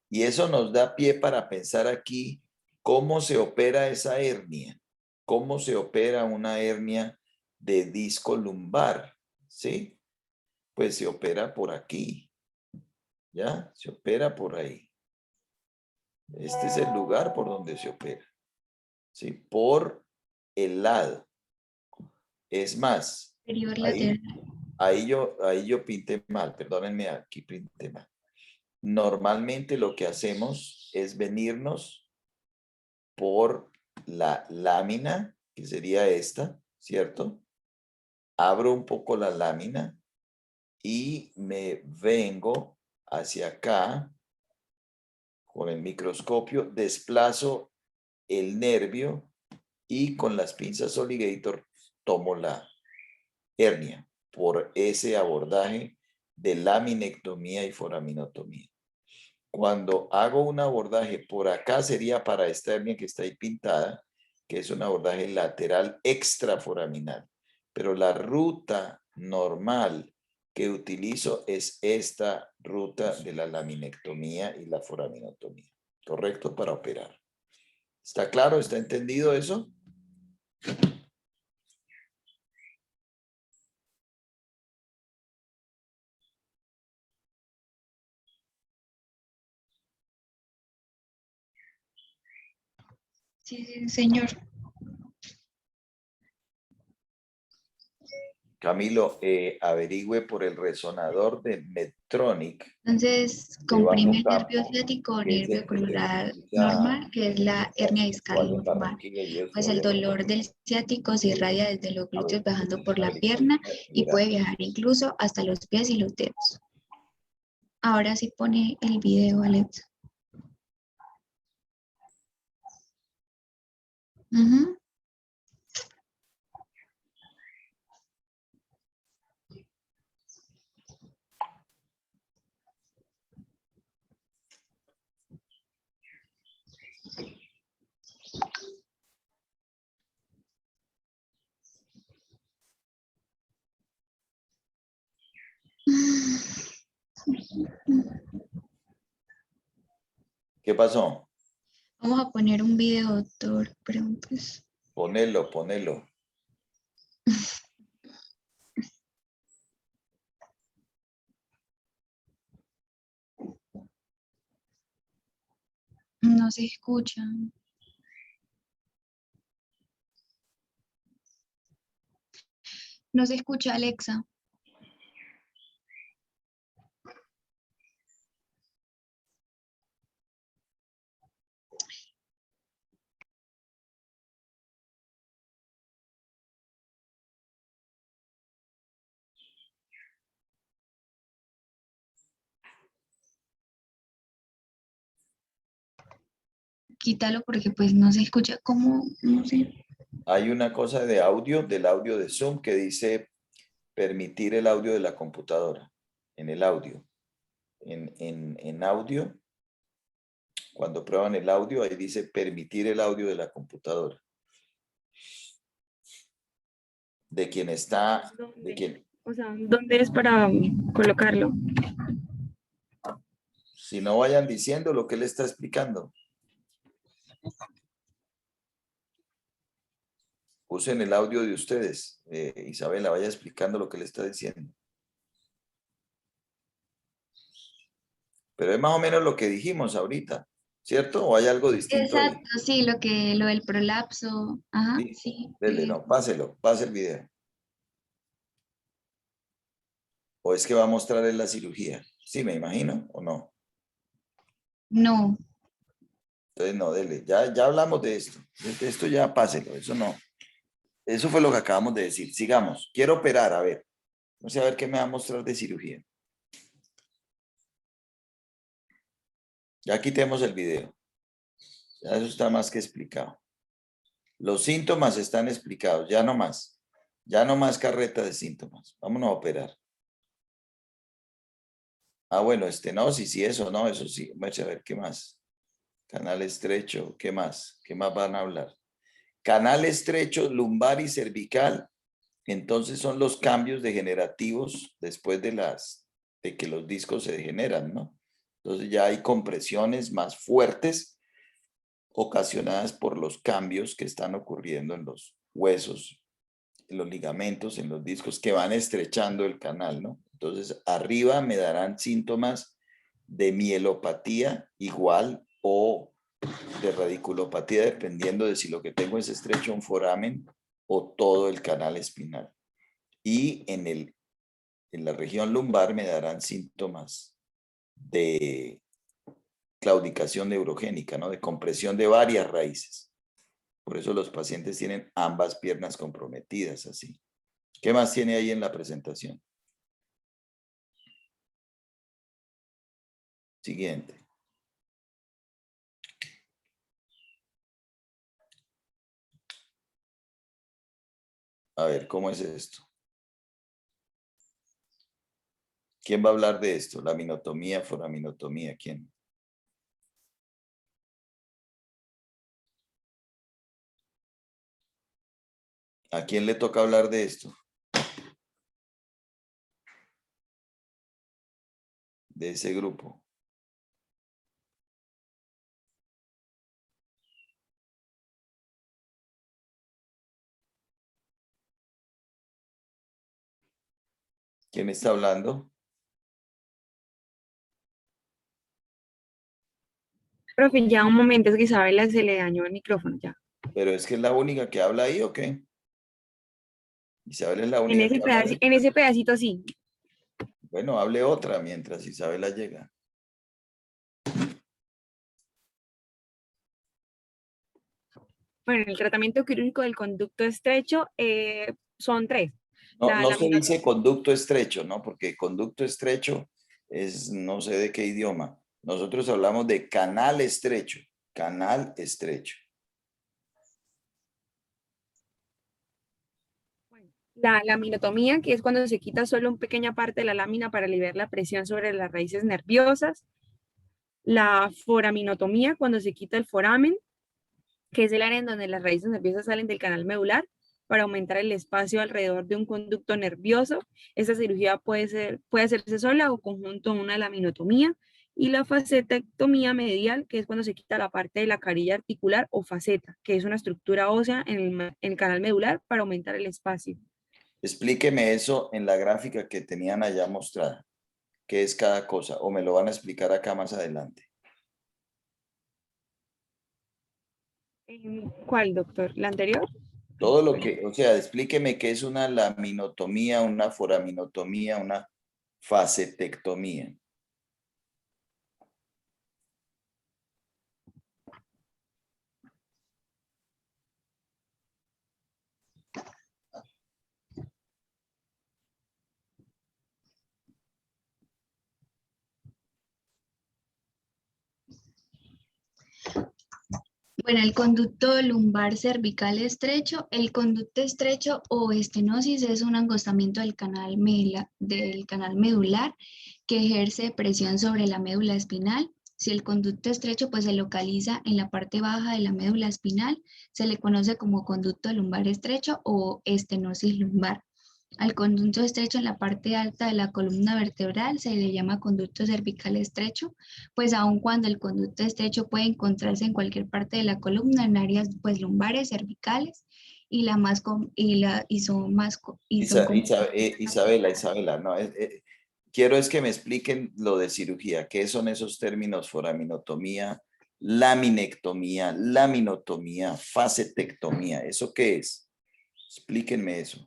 Y eso nos da pie para pensar aquí cómo se opera esa hernia, cómo se opera una hernia de disco lumbar, ¿sí? Pues se opera por aquí, ¿ya? Se opera por ahí. Este es el lugar por donde se opera, ¿sí? Por el lado. Es más, Superior ahí, lateral. ahí yo pinté mal, perdónenme, aquí pinté mal. Normalmente lo que hacemos es venirnos por la lámina, que sería esta, ¿cierto? Abro un poco la lámina y me vengo hacia acá con el microscopio, desplazo el nervio y con las pinzas Oligator tomo la hernia por ese abordaje de laminectomía y foraminotomía. Cuando hago un abordaje por acá sería para esta hernia que está ahí pintada, que es un abordaje lateral extraforaminal. Pero la ruta normal que utilizo es esta ruta de la laminectomía y la foraminotomía. correcto para operar. ¿Está claro? ¿Está entendido eso? Sí, sí, señor. Camilo, averigüe por el resonador de Medtronic. Entonces, de comprime el bajo nervio campo, ciático o que es nervio el que se crural utiliza normal, que es la hernia discal igual en normal. Barranquilla y eso, Pues el obviamente. dolor del ciático se irradia desde los glúteos bajando por la Averigüe, pierna y mira. puede viajar incluso hasta los pies y los dedos. Ahora sí pone el video, Alexa. Ujú. ¿Qué pasó? Vamos a poner un video, doctor. Preguntas. Ponelo, ponelo. No se escucha. No se escucha, Alexa. Quítalo porque pues no se escucha. ¿Cómo? No sé. Hay una cosa de audio, del audio de Zoom, que dice permitir el audio de la computadora. En el audio. En audio, cuando prueban el audio, ahí dice permitir el audio de la computadora. De quien está, de quien. O sea, ¿dónde es para colocarlo? Si no vayan diciendo lo que él está explicando. Usen el audio de ustedes. Isabela, vaya explicando lo que le está diciendo. Pero es más o menos lo que dijimos ahorita, ¿cierto? ¿O hay algo distinto ahí? Exacto, sí, lo del prolapso. Ajá, Sí, sí. dele, no, páselo, pase el video. ¿O es que va a mostrar en la cirugía? Sí, me imagino, ¿o no? No. Entonces, no, dele. Ya hablamos de esto. Esto ya páselo, eso no. Eso fue lo que acabamos de decir. Sigamos. Quiero operar, a ver. No sé, a ver qué me va a mostrar de cirugía. Ya quitemos el video. Ya eso está más que explicado. Los síntomas están explicados, ya no más. Ya no más carreta de síntomas. Vámonos a operar. Ah, bueno, estenosis y eso, no, eso sí. Vamos a ver qué más. Canal estrecho, ¿qué más? ¿Qué más van a hablar? Canal estrecho, lumbar y cervical. Entonces son los cambios degenerativos después de que los discos se degeneran, ¿no? Entonces ya hay compresiones más fuertes ocasionadas por los cambios que están ocurriendo en los huesos, en los ligamentos, en los discos que van estrechando el canal, ¿no? Entonces arriba me darán síntomas de mielopatía igual o de radiculopatía, dependiendo de si lo que tengo es estrecho un foramen o todo el canal espinal. Y en la región lumbar me darán síntomas de claudicación neurogénica, ¿no? De compresión de varias raíces. Por eso los pacientes tienen ambas piernas comprometidas, así. ¿Qué más tiene ahí en la presentación? Siguiente. A ver, ¿cómo es esto? ¿Quién va a hablar de esto? Laminotomía, foraminotomía, ¿quién? ¿A quién le toca hablar de esto? De ese grupo. ¿Quién está hablando? Profe, ya un momento, es que Isabela se le dañó el micrófono ya. Pero es que es la única que habla ahí, ¿o qué? Isabel es la En única ese, que habla ahí. en ese pedacito sí. Bueno, hable otra mientras Isabela llega. Bueno, el tratamiento quirúrgico del conducto estrecho son 3. No, La no se laminotomía, dice conducto estrecho, ¿no? Porque conducto estrecho es no sé de qué idioma. Nosotros hablamos de canal estrecho. Canal estrecho. la laminotomía, que es cuando se quita solo una pequeña parte de la lámina para aliviar la presión sobre las raíces nerviosas. La foraminotomía, cuando se quita el foramen, que es el área en donde las raíces nerviosas salen del canal medular para aumentar el espacio alrededor de un conducto nervioso. Esta cirugía puede hacerse sola o conjunto con una laminotomía. Y la facetectomía medial, que es cuando se quita la parte de la carilla articular o faceta, que es una estructura ósea en el canal medular para aumentar el espacio. Explíqueme eso en la gráfica que tenían allá mostrada. ¿Qué es cada cosa? O me lo van a explicar acá más adelante. ¿Cuál, doctor? ¿La anterior? Todo lo que, o sea, explíqueme qué es una laminotomía, una foraminotomía, una facetectomía. Bueno, el conducto lumbar cervical estrecho, el conducto estrecho o estenosis es un angostamiento del del canal medular que ejerce presión sobre la médula espinal. Si el conducto estrecho pues se localiza en la parte baja de la médula espinal, se le conoce como conducto lumbar estrecho o estenosis lumbar. Al conducto estrecho en la parte alta de la columna vertebral se le llama conducto cervical estrecho, pues aun cuando el conducto estrecho puede encontrarse en cualquier parte de la columna, en áreas pues lumbares, cervicales, y la más y son más y son como Isabela, no, quiero es que me expliquen lo de cirugía. ¿Qué son esos términos? Foraminotomía, laminotomía, facetectomía. ¿Eso qué es? Explíquenme eso.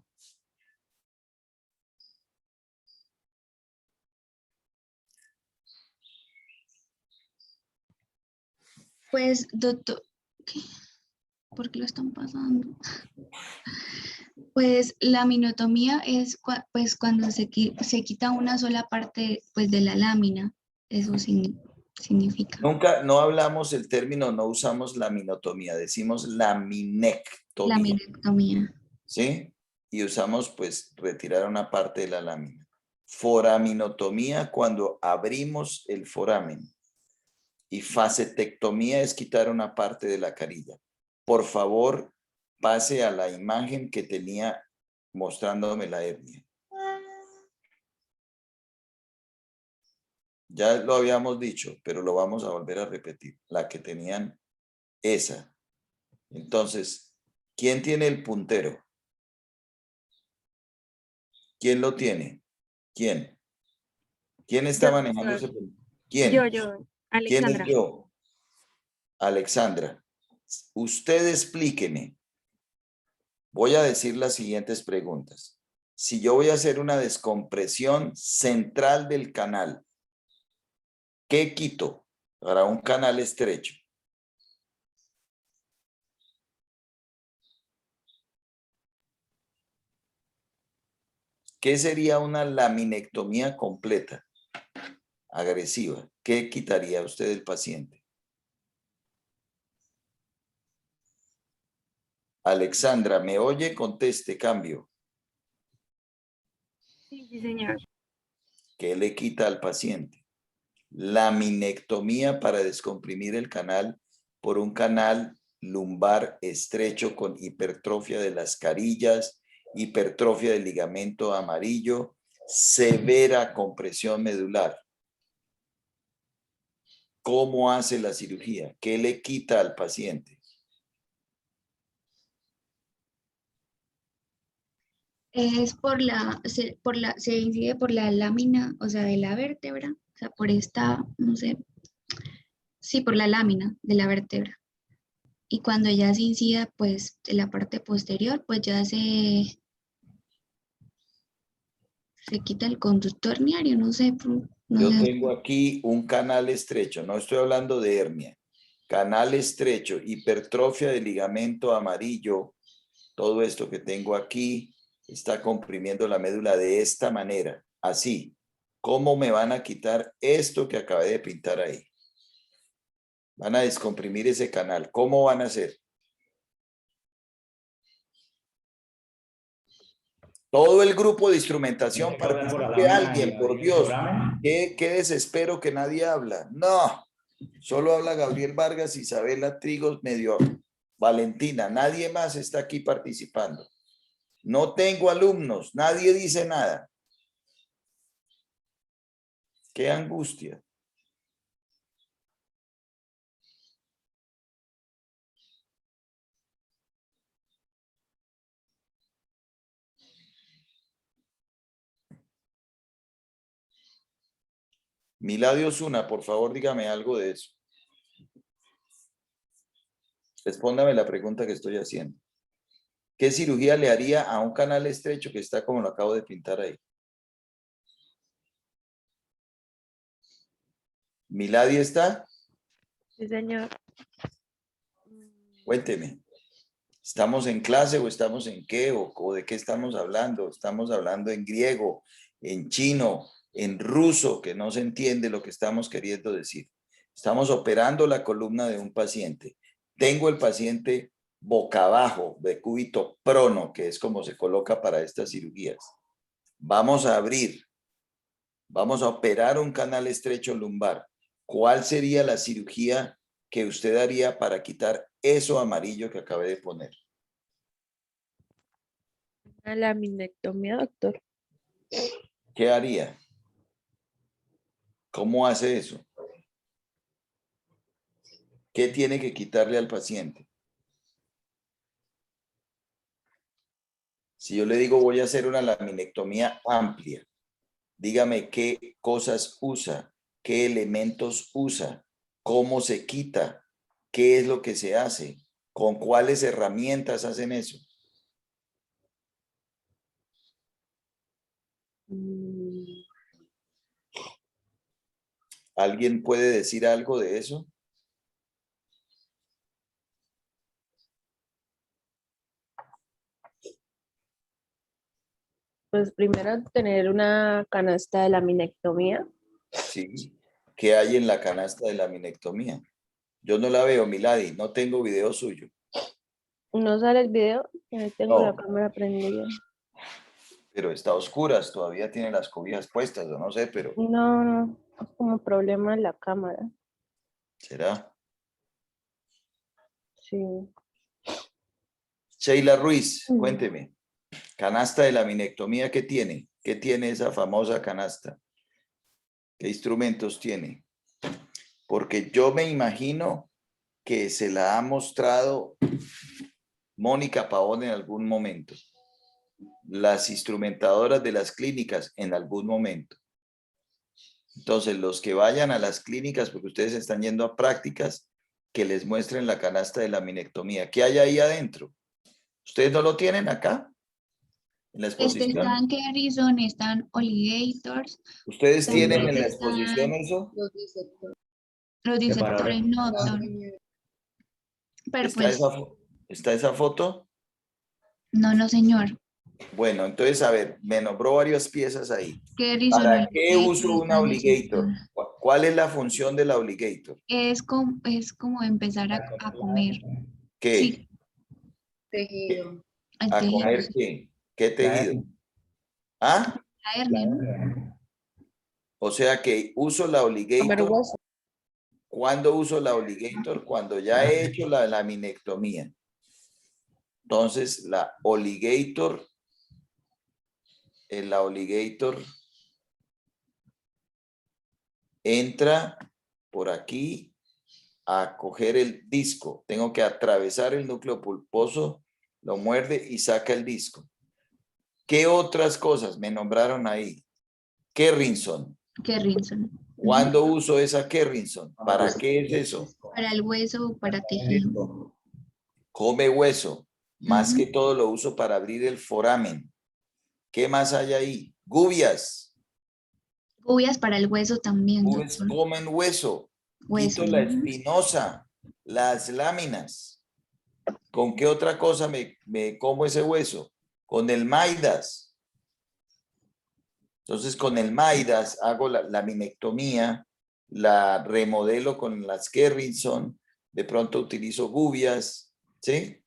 pues doctor, ¿qué? ¿Por qué lo están pasando? Pues la minotomía es pues cuando se quita una sola parte pues de la lámina, eso significa. Nunca, no hablamos el término, no usamos laminotomía, decimos laminectomía. Laminectomía. ¿Sí? Y usamos pues retirar una parte de la lámina. Foraminotomía cuando abrimos el foramen. Y facetectomía es quitar una parte de la carilla. Por favor, pase a la imagen que tenía mostrándome la hernia. Ya lo habíamos dicho, pero lo vamos a volver a repetir. La que tenían esa. Entonces, ¿quién tiene el puntero? ¿Quién lo tiene? ¿Quién? ¿Quién está Yo, manejando ese doctor. puntero? ¿Quién? Yo, ¿Quién es Alexandra. yo? Alexandra. Usted explíqueme. Voy a decir las siguientes preguntas. Si yo voy a hacer una descompresión central del canal, ¿qué quito para un canal estrecho? ¿Qué sería una laminectomía completa, agresiva? ¿Qué quitaría usted del paciente? Alexandra, ¿me oye? Conteste, cambio. Sí, sí, señor. ¿Qué le quita al paciente? Laminectomía para descomprimir el canal por un canal lumbar estrecho con hipertrofia de las carillas, hipertrofia del ligamento amarillo, severa compresión medular. ¿Cómo hace la cirugía? ¿Qué le quita al paciente? Es se incide por la lámina, o sea, de la vértebra, o sea, por esta, no sé, sí, por la lámina de la vértebra. Y cuando ya se incida, pues, en la parte posterior, pues ya se quita el conducto herniario, no sé, no Yo sé. tengo aquí un canal estrecho, no estoy hablando de hernia. Canal estrecho, hipertrofia del ligamento amarillo, todo esto que tengo aquí está comprimiendo la médula de esta manera, así. ¿Cómo me van a quitar esto que acabé de pintar ahí? Van a descomprimir ese canal. ¿Cómo van a hacer? Todo el grupo de instrumentación participe alguien, por Dios. ¿Qué desespero que nadie habla? No, solo habla Gabriel Vargas, Isabela Trigos, medio Valentina. Nadie más está aquí participando. No tengo alumnos, nadie dice nada. Qué angustia. Miladio Osuna, por favor, dígame algo de eso. Respóndame la pregunta que estoy haciendo. ¿Qué cirugía le haría a un canal estrecho que está como lo acabo de pintar ahí? ¿Miladio está? Sí, señor. Cuénteme. ¿Estamos en clase o estamos en qué? ¿O de qué estamos hablando? Estamos hablando en griego, en chino, en ruso, que no se entiende lo que estamos queriendo decir. Estamos operando la columna de un paciente. Tengo el paciente boca abajo, decúbito prono, que es como se coloca para estas cirugías. Vamos a abrir, vamos a operar un canal estrecho lumbar. ¿Cuál sería la cirugía que usted haría para quitar eso amarillo que acabé de poner? Una laminectomía, doctor. ¿Qué haría? ¿Cómo hace eso? ¿Qué tiene que quitarle al paciente? Si yo le digo voy a hacer una laminectomía amplia, dígame qué cosas usa, qué elementos usa, cómo se quita, qué es lo que se hace, con cuáles herramientas hacen eso. ¿Alguien puede decir algo de eso? Pues primero tener una canasta de laminectomía. Sí. ¿Qué hay en la canasta de laminectomía? Yo no la veo, Milady, no tengo video suyo. ¿No sale el video? Ahí tengo No. la cámara prendida. Pero está a oscuras, todavía tiene las cobijas puestas, o no sé, pero No, es como problema en la cámara. ¿será? Sí. Sheila Ruiz, cuénteme. Canasta de laminectomía, ¿qué tiene? ¿Qué tiene esa famosa canasta? ¿Qué instrumentos tiene? Porque yo me imagino que se la ha mostrado Mónica Pavón en algún momento. Las instrumentadoras de las clínicas en algún momento. Entonces, los que vayan a las clínicas, porque ustedes están yendo a prácticas, que les muestren la canasta de laminectomía. ¿Qué hay ahí adentro? ¿Ustedes no lo tienen acá? En la exposición. Están Garrison, están Alligators. ¿Ustedes tienen también en la están exposición eso? Los disectores no, doctor. Pero pues, ¿Está esa foto? no, señor. Bueno, entonces, a ver, me nombró varias piezas ahí. Garrison, ¿Para qué Alligator, uso un están obligator? ¿Cuál es la función del obligator? Es como empezar a comer. ¿Qué? Sí. Tejido. El ¿A tejido. comer qué? ¿Qué tejido? ¿Ah? La hernia, ¿no? O sea que uso la Comer obligator. hueso. ¿Cuándo uso la obligator? Cuando ya he hecho la laminectomía. Entonces, el obligator entra por aquí a coger el disco. Tengo que atravesar el núcleo pulposo, lo muerde y saca el disco. ¿Qué otras cosas me nombraron ahí? Kerrinson. Kerrinson. ¿Cuándo uso esa Kerrinson? ¿Para qué es eso? Para el hueso o para tejido. Come hueso. Más que todo lo uso para abrir el foramen. ¿Qué más hay ahí? Gubias. Gubias para el hueso también, Gubias doctor. comen hueso. Hueso. Quito la espinosa, las láminas. ¿Con qué otra cosa me como ese hueso? Con el Midas. Entonces, con el Midas hago la laminectomía, la remodelo con las Kerrinson, de pronto utilizo gubias, ¿sí?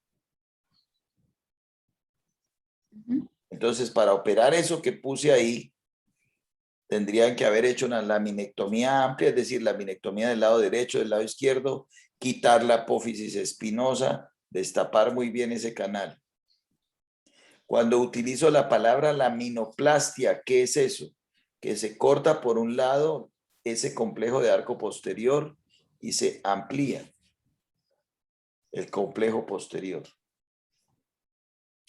Entonces, para operar eso que puse ahí, tendrían que haber hecho una laminectomía amplia, es decir, laminectomía del lado derecho, del lado izquierdo, quitar la apófisis espinosa, destapar muy bien ese canal. Cuando utilizo la palabra laminoplastia, ¿qué es eso? Que se corta por un lado ese complejo de arco posterior y se amplía el complejo posterior.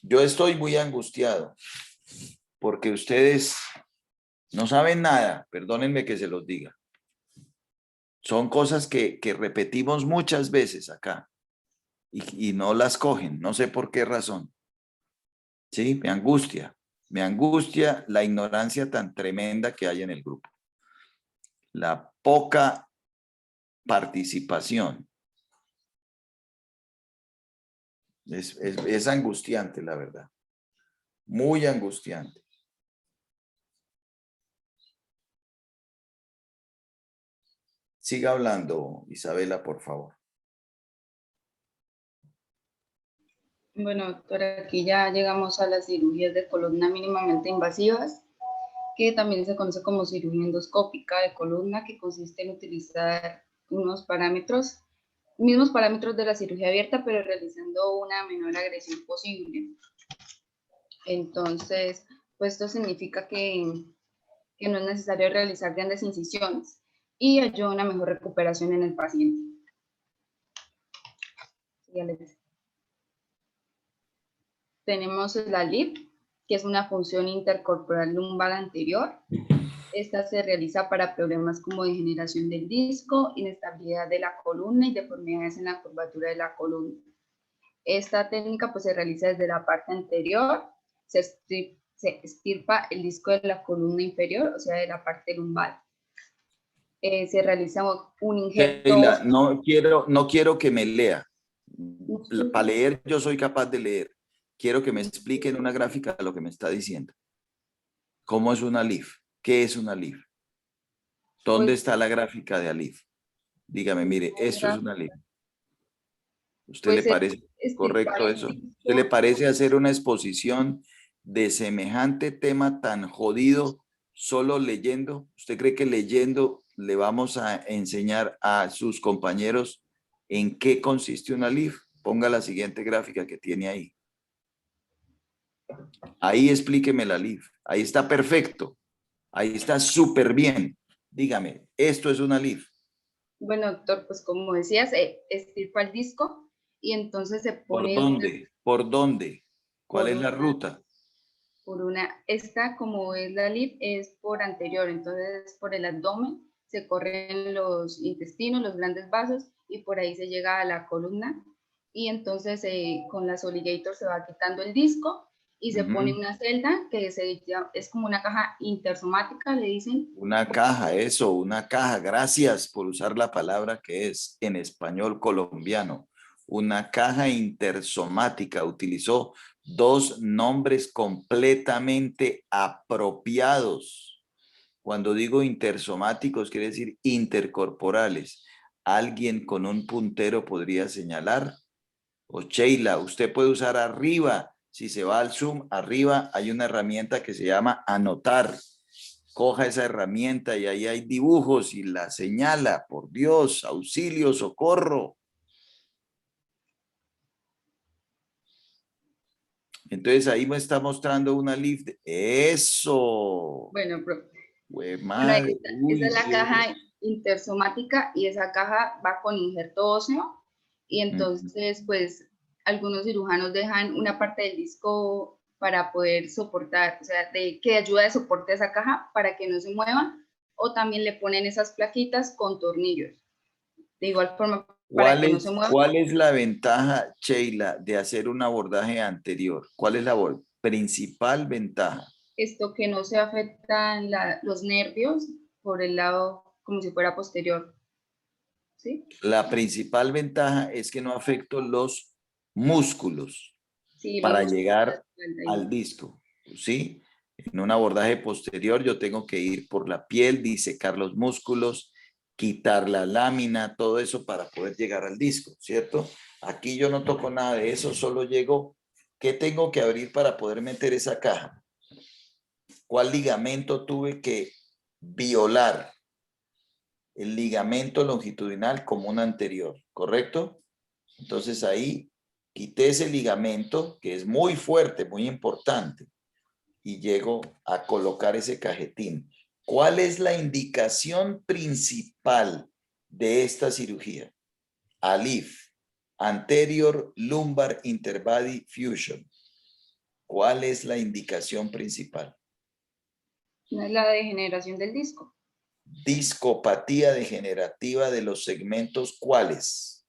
Yo estoy muy angustiado porque ustedes no saben nada, perdónenme que se los diga. Son cosas que repetimos muchas veces acá y no las cogen, no sé por qué razón. Sí, me angustia la ignorancia tan tremenda que hay en el grupo. La poca participación. Es angustiante, la verdad. Muy angustiante. Siga hablando, Isabela, por favor. Bueno, doctora, aquí ya llegamos a las cirugías de columna mínimamente invasivas, que también se conoce como cirugía endoscópica de columna, que consiste en utilizar unos parámetros, mismos parámetros de la cirugía abierta, pero realizando una menor agresión posible. Entonces, pues esto significa que no es necesario realizar grandes incisiones y ayuda a una mejor recuperación en el paciente. Ya les decía. Tenemos la LIF, que es una función intercorporal lumbar anterior. Esta se realiza para problemas como degeneración del disco, inestabilidad de la columna y deformidades en la curvatura de la columna. Esta técnica pues se realiza desde la parte anterior, se extirpa el disco de la columna inferior, o sea, de la parte lumbar. Se realiza un injerto. Sheila, no quiero que me lea. Para leer yo soy capaz de leer. Quiero que me explique en una gráfica lo que me está diciendo. ¿Cómo es una LIF? ¿Qué es una LIF? ¿Dónde está la gráfica de ALIF? Dígame, mire, esto es una LIF. ¿Usted le parece correcto eso? ¿Usted le parece hacer una exposición de semejante tema tan jodido solo leyendo? ¿Usted cree que leyendo le vamos a enseñar a sus compañeros en qué consiste una LIF? Ponga la siguiente gráfica que tiene ahí. Ahí explíqueme la LIF. Ahí está perfecto. Ahí está súper bien. Dígame, ¿esto es una LIF? Bueno, doctor, pues como decía, se estirpa el disco y entonces se pone... ¿Por dónde? ¿Por dónde? ¿Cuál es la ruta? Esta como es la LIF es por anterior, entonces por el abdomen se corren los intestinos, los grandes vasos y por ahí se llega a la columna y entonces con la Soligator se va quitando el disco y se pone una celda que es como una caja intersomática, le dicen. Una caja, eso, una caja. Gracias por usar la palabra que es en español colombiano. Una caja intersomática. Utilizó dos nombres completamente apropiados. Cuando digo intersomáticos, quiere decir intercorporales. Alguien con un puntero podría señalar. O Sheila, usted puede usar arriba. Si se va al Zoom, arriba hay una herramienta que se llama anotar. Coja esa herramienta y ahí hay dibujos y la señala. Por Dios, auxilio, socorro. Entonces ahí me está mostrando una lift. Eso. Bueno, profe. Madre. Esa es la caja intersomática y esa caja va con injerto óseo y entonces pues algunos cirujanos dejan una parte del disco para poder soportar, o sea, que ayuda de soporte a esa caja para que no se mueva, o también le ponen esas plaquitas con tornillos. De igual forma, para que no se mueva. ¿Cuál es la ventaja, Sheila, de hacer un abordaje anterior? ¿Cuál es la principal ventaja? Esto que no se afectan los nervios por el lado como si fuera posterior. ¿Sí? La principal ventaja es que no afecto los músculos Sí, para los músculos llegar de la espalda. al disco, ¿sí? En un abordaje posterior yo tengo que ir por la piel, disecar los músculos, quitar la lámina, todo eso para poder llegar al disco, ¿cierto? Aquí yo no toco nada de eso, solo llego. ¿Qué tengo que abrir para poder meter esa caja? ¿Cuál ligamento tuve que violar? El ligamento longitudinal común anterior, ¿correcto? Entonces ahí quité ese ligamento que es muy fuerte, muy importante, y llego a colocar ese cajetín. ¿Cuál es la indicación principal de esta cirugía? ALIF, Anterior Lumbar Interbody Fusion. ¿Cuál es la indicación principal? No es la degeneración del disco. Discopatía degenerativa de los segmentos, ¿cuáles?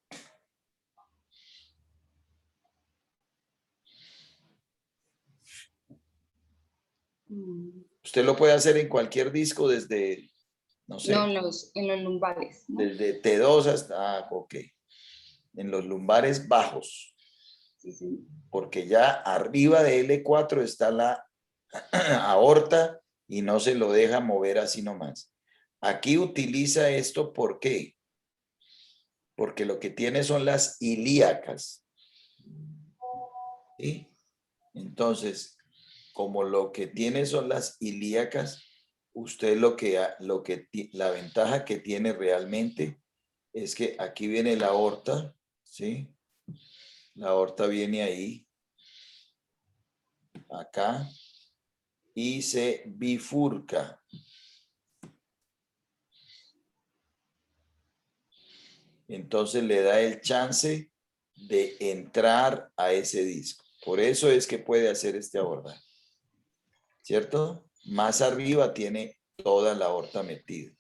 Usted lo puede hacer en cualquier disco desde, no sé. No, en los lumbares, ¿no? Desde T2 hasta, ok. En los lumbares bajos. Sí, sí. Porque ya arriba de L4 está la aorta y no se lo deja mover así nomás. Aquí utiliza esto, ¿por qué? Porque lo que tiene son las ilíacas. ¿Sí? Entonces, como lo que tiene son las ilíacas, usted la ventaja que tiene realmente es que aquí viene la aorta, ¿sí? La aorta viene ahí, acá, y se bifurca. Entonces le da el chance de entrar a ese disco. Por eso es que puede hacer este abordaje. ¿Cierto? Más arriba tiene toda la aorta metida.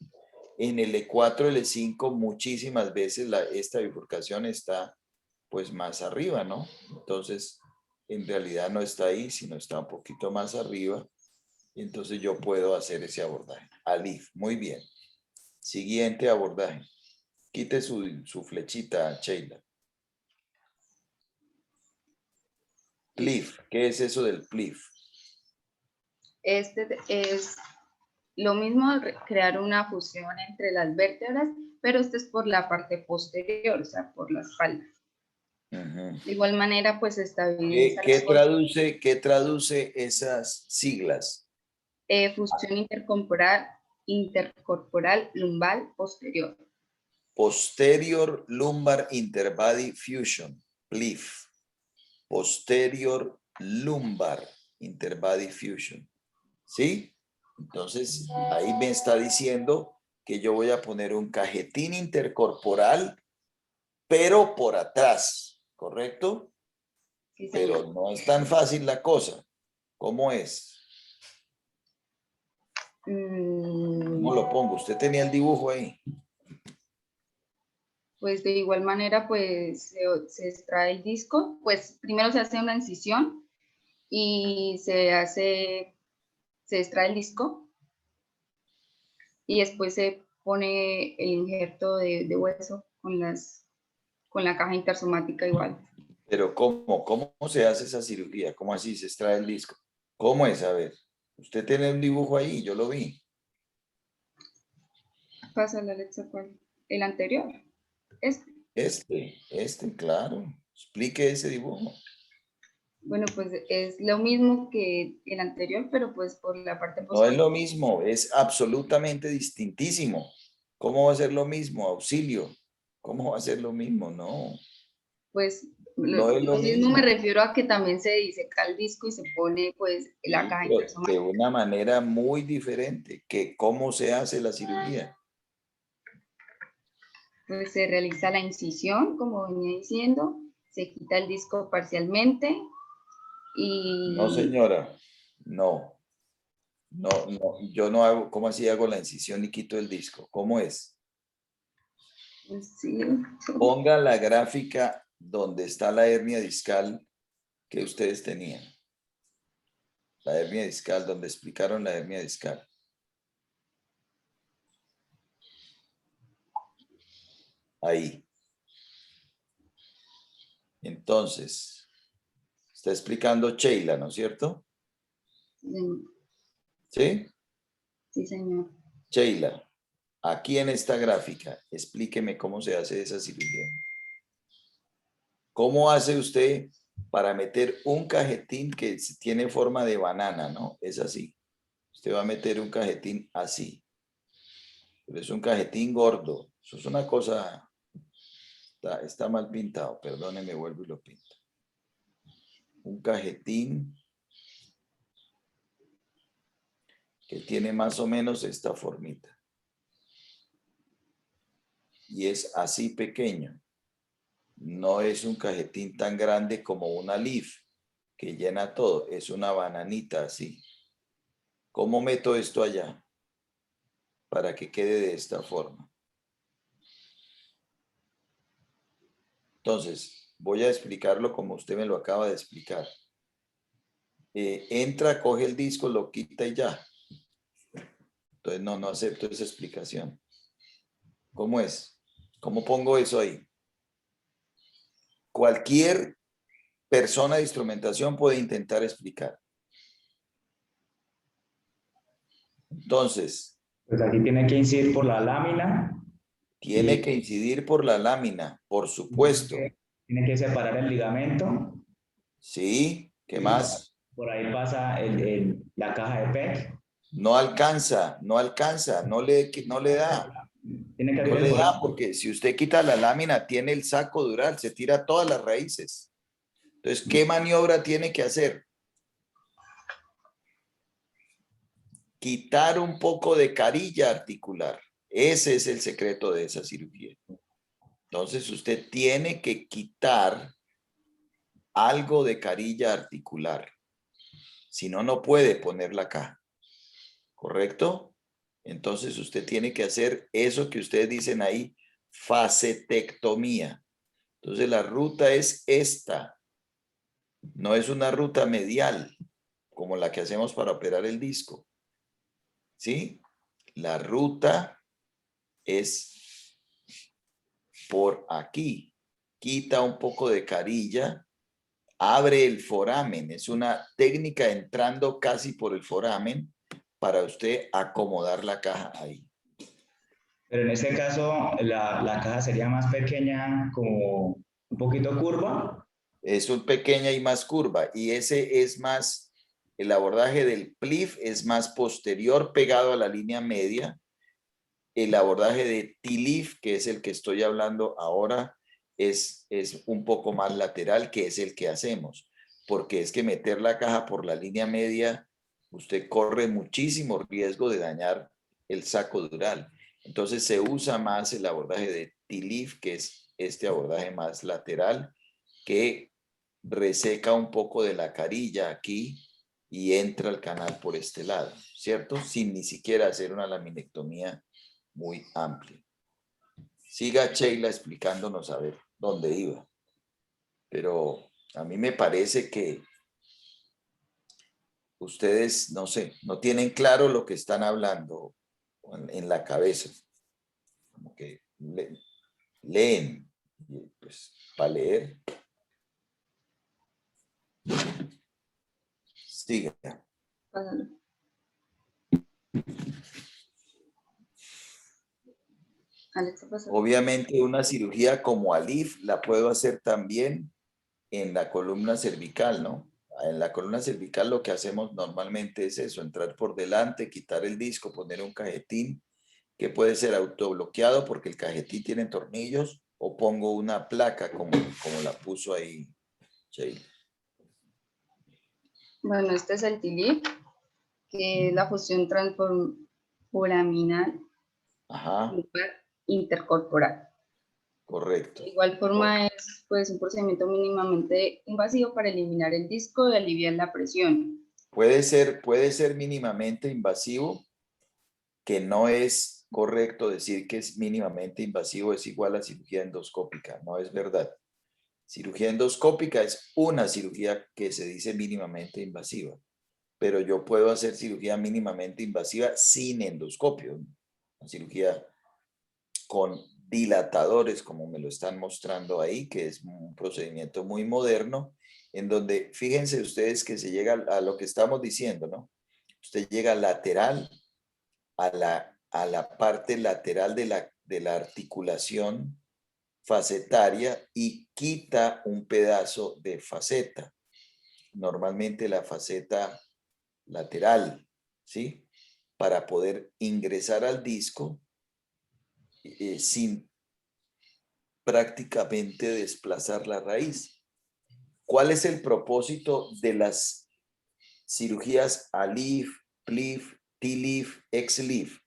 En el E4, el E5, muchísimas veces esta bifurcación está pues más arriba, ¿no? Entonces, en realidad no está ahí, sino está un poquito más arriba. Y entonces yo puedo hacer ese abordaje. ALIF, muy bien. Siguiente abordaje. Quite su flechita, Sheila. PLIF, ¿qué es eso del PLIF? Este es lo mismo, crear una fusión entre las vértebras, pero este es por la parte posterior, o sea, por la espalda. Uh-huh. De igual manera, pues estabiliza. ¿Qué traduce esas siglas? Fusión intercorporal lumbal posterior. Posterior Lumbar Interbody Fusion, PLIF. Posterior Lumbar Interbody Fusion. ¿Sí? Entonces, ahí me está diciendo que yo voy a poner un cajetín intercorporal, pero por atrás, ¿correcto? Sí, pero no es tan fácil la cosa. ¿Cómo es? ¿Cómo lo pongo? ¿Usted tenía el dibujo ahí? Pues de igual manera, pues se extrae el disco, pues primero se hace una incisión y se extrae el disco y después se pone el injerto de hueso con la caja intersomática igual. Pero ¿cómo se hace esa cirugía? ¿Cómo así se extrae el disco? ¿Cómo es? A ver, usted tiene un dibujo ahí, yo lo vi. Pasa la letra, ¿cuál? El anterior. Este, claro. Explique ese dibujo. Bueno, pues es lo mismo que el anterior, pero pues por la parte No posterior. es lo mismo, es absolutamente distintísimo. ¿Cómo va a ser lo mismo? Auxilio. ¿Cómo va a ser lo mismo? No. Pues no es lo mismo me refiero a que también se diseca el disco y se pone pues la caja intersomática. De una manera muy diferente que cómo se hace la cirugía. Pues se realiza la incisión, como venía diciendo, se quita el disco parcialmente Y No, señora. No. No, no. Yo no hago, ¿cómo así hago la incisión y quito el disco? ¿Cómo es? sí, Ponga la gráfica donde está la hernia discal que ustedes tenían. La hernia discal, donde explicaron la hernia discal. Ahí. Entonces, está explicando Sheila, ¿no es cierto? ¿Sí? sí, señor. Sheila, aquí en esta gráfica, explíqueme cómo se hace esa cirugía. ¿Cómo hace usted para meter un cajetín que tiene forma de banana, no? Es así. Usted va a meter un cajetín así. Pero es un cajetín gordo. Eso es una cosa... Está mal pintado. Perdóneme, vuelvo y lo pinto. Un cajetín que tiene más o menos esta formita. Y es así pequeño. No es un cajetín tan grande como una leaf que llena todo. Es una bananita así. ¿Cómo meto esto allá? Para que quede de esta forma. Entonces, voy a explicarlo como usted me lo acaba de explicar. Entra, coge el disco, lo quita y ya. Entonces, no acepto esa explicación. ¿Cómo es? ¿Cómo pongo eso ahí? Cualquier persona de instrumentación puede intentar explicar. Entonces, Pues aquí tiene que incidir por la lámina. Tiene que incidir por la lámina, por supuesto. Tiene que separar el ligamento. Sí, ¿qué más? Por ahí pasa la caja de PET. No alcanza, no le da. Tiene que No hacer le el da porque si usted quita la lámina, tiene el saco dural, se tira todas las raíces. Entonces, ¿qué maniobra tiene que hacer? Quitar un poco de carilla articular. Ese es el secreto de esa cirugía. Entonces, usted tiene que quitar algo de carilla articular. Si no, no puede poner la caja. ¿Correcto? Entonces, usted tiene que hacer eso que ustedes dicen ahí, facetectomía. Entonces, la ruta es esta. No es una ruta medial, como la que hacemos para operar el disco. ¿Sí? La ruta es por aquí. Quita un poco de carilla, abre el foramen. Es una técnica entrando casi por el foramen para usted acomodar la caja ahí. Pero en este caso, la caja sería más pequeña, como un poquito curva. Es un pequeña y más curva. Y ese es más, el abordaje del PLIF es más posterior pegado a la línea media. El abordaje de TLIF, que es el que estoy hablando ahora, es un poco más lateral, que es el que hacemos. Porque es que meter la caja por la línea media, usted corre muchísimo riesgo de dañar el saco dural. Entonces se usa más el abordaje de TLIF, que es este abordaje más lateral, que reseca un poco de la carilla aquí y entra al canal por este lado, ¿cierto? Sin ni siquiera hacer una laminectomía muy amplia. Siga Sheila explicándonos a ver dónde iba. Pero a mí me parece que ustedes, no sé, no tienen claro lo que están hablando en la cabeza. Como que leen, pues para leer. Siga. Pásalo. Alexa, pásalo. Obviamente una cirugía como ALIF la puedo hacer también en la columna cervical, ¿no? En la columna cervical lo que hacemos normalmente es eso, entrar por delante, quitar el disco, poner un cajetín que puede ser autobloqueado porque el cajetín tiene tornillos o pongo una placa como la puso ahí Sheila. Bueno, este es el TLIF, que es la fusión transforaminal Ajá. intercorporal. Correcto. De igual forma es pues un procedimiento mínimamente invasivo para eliminar el disco y aliviar la presión. Puede ser mínimamente invasivo, que no es correcto decir que es mínimamente invasivo es igual a cirugía endoscópica, no es verdad. Cirugía endoscópica es una cirugía que se dice mínimamente invasiva, pero yo puedo hacer cirugía mínimamente invasiva sin endoscopio, una cirugía con dilatadores, como me lo están mostrando ahí, que es un procedimiento muy moderno, en donde fíjense ustedes que se llega a lo que estamos diciendo, ¿no? Usted llega lateral a la parte lateral de la articulación facetaria y quita un pedazo de faceta, normalmente la faceta lateral, ¿sí? Para poder ingresar al disco sin prácticamente desplazar la raíz. ¿Cuál es el propósito de las cirugías ALIF, PLIF, TLIF, XLIF?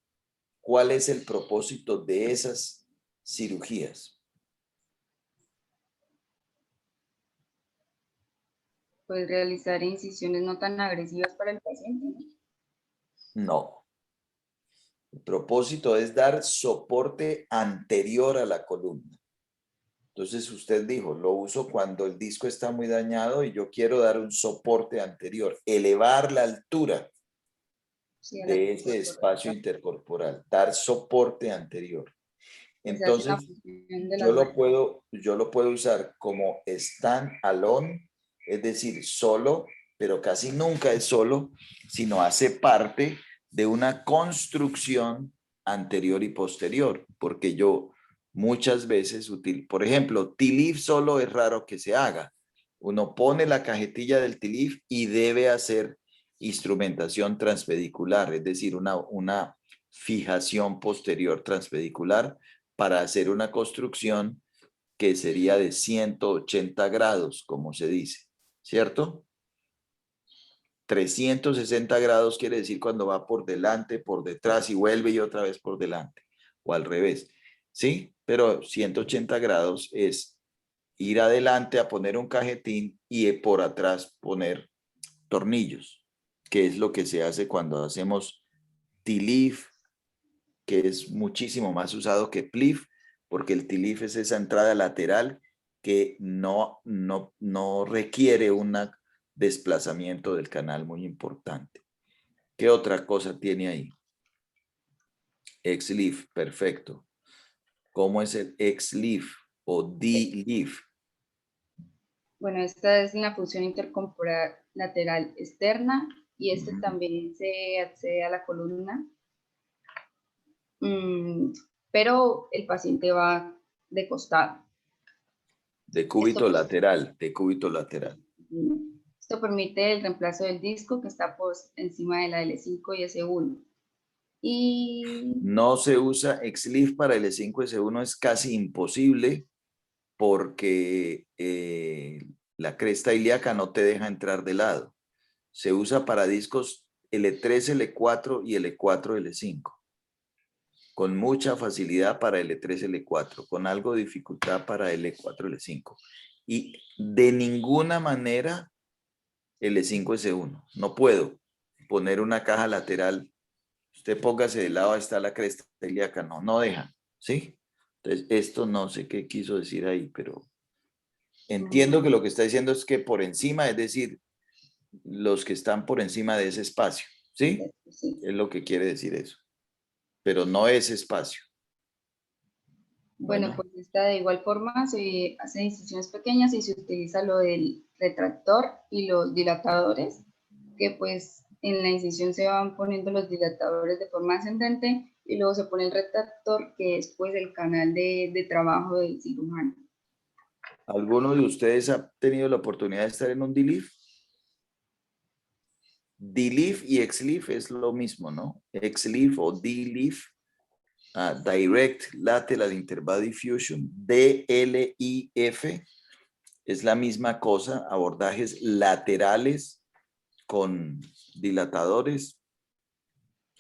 ¿Cuál es el propósito de esas cirugías? Pues realizar incisiones no tan agresivas para el paciente. No. El propósito es dar soporte anterior a la columna. Entonces usted dijo, lo uso cuando el disco está muy dañado y yo quiero dar un soporte anterior, elevar la altura de ese espacio intercorporal, dar soporte anterior. Entonces, yo lo puedo usar como stand alone, es decir, solo, pero casi nunca es solo, sino hace parte de una construcción anterior y posterior, porque yo muchas veces por ejemplo, TLIF solo es raro que se haga. Uno pone la cajetilla del TLIF y debe hacer instrumentación transpedicular, es decir, una fijación posterior transpedicular para hacer una construcción que sería de 180 grados, como se dice, ¿cierto? 360 grados quiere decir cuando va por delante, por detrás y vuelve y otra vez por delante, o al revés, ¿sí? Pero 180 grados es ir adelante a poner un cajetín y por atrás poner tornillos, que es lo que se hace cuando hacemos TLIF, que es muchísimo más usado que PLIF, porque el TLIF es esa entrada lateral que no requiere un desplazamiento del canal muy importante. ¿Qué otra cosa tiene ahí? XLIF, perfecto. ¿Cómo es el XLIF o DLIF? Bueno, esta es la función intercorporal lateral externa y este también se accede a la columna. Pero el paciente va de costado. De cúbito lateral, de cúbito lateral. Esto permite el reemplazo del disco que está por encima de la L5 y S1. Y no se usa XLIF para L5 S1, es casi imposible porque la cresta ilíaca no te deja entrar de lado. Se usa para discos L3, L4 y L4, L5. Con mucha facilidad para L3, L4, con algo de dificultad para L4, L5. Y de ninguna manera L5, S1. No puedo poner una caja lateral. Usted póngase de lado, ahí está la cresta ilíaca. No, no deja, ¿sí? Entonces, esto no sé qué quiso decir ahí, pero entiendo que lo que está diciendo es que por encima, es decir, los que están por encima de ese espacio, ¿sí? Es lo que quiere decir eso. Pero no es espacio. bueno, pues esta de igual forma se hace incisiones pequeñas y se utiliza lo del retractor y los dilatadores, que pues en la incisión se van poniendo los dilatadores de forma ascendente y luego se pone el retractor, que es pues el canal de trabajo del cirujano. ¿Alguno de ustedes ha tenido la oportunidad de estar en un DLIF? DLIF y XLIF es lo mismo, ¿no? XLIF o DLIF, Direct Lateral Interval Diffusion, DLIF, es la misma cosa, abordajes laterales con dilatadores.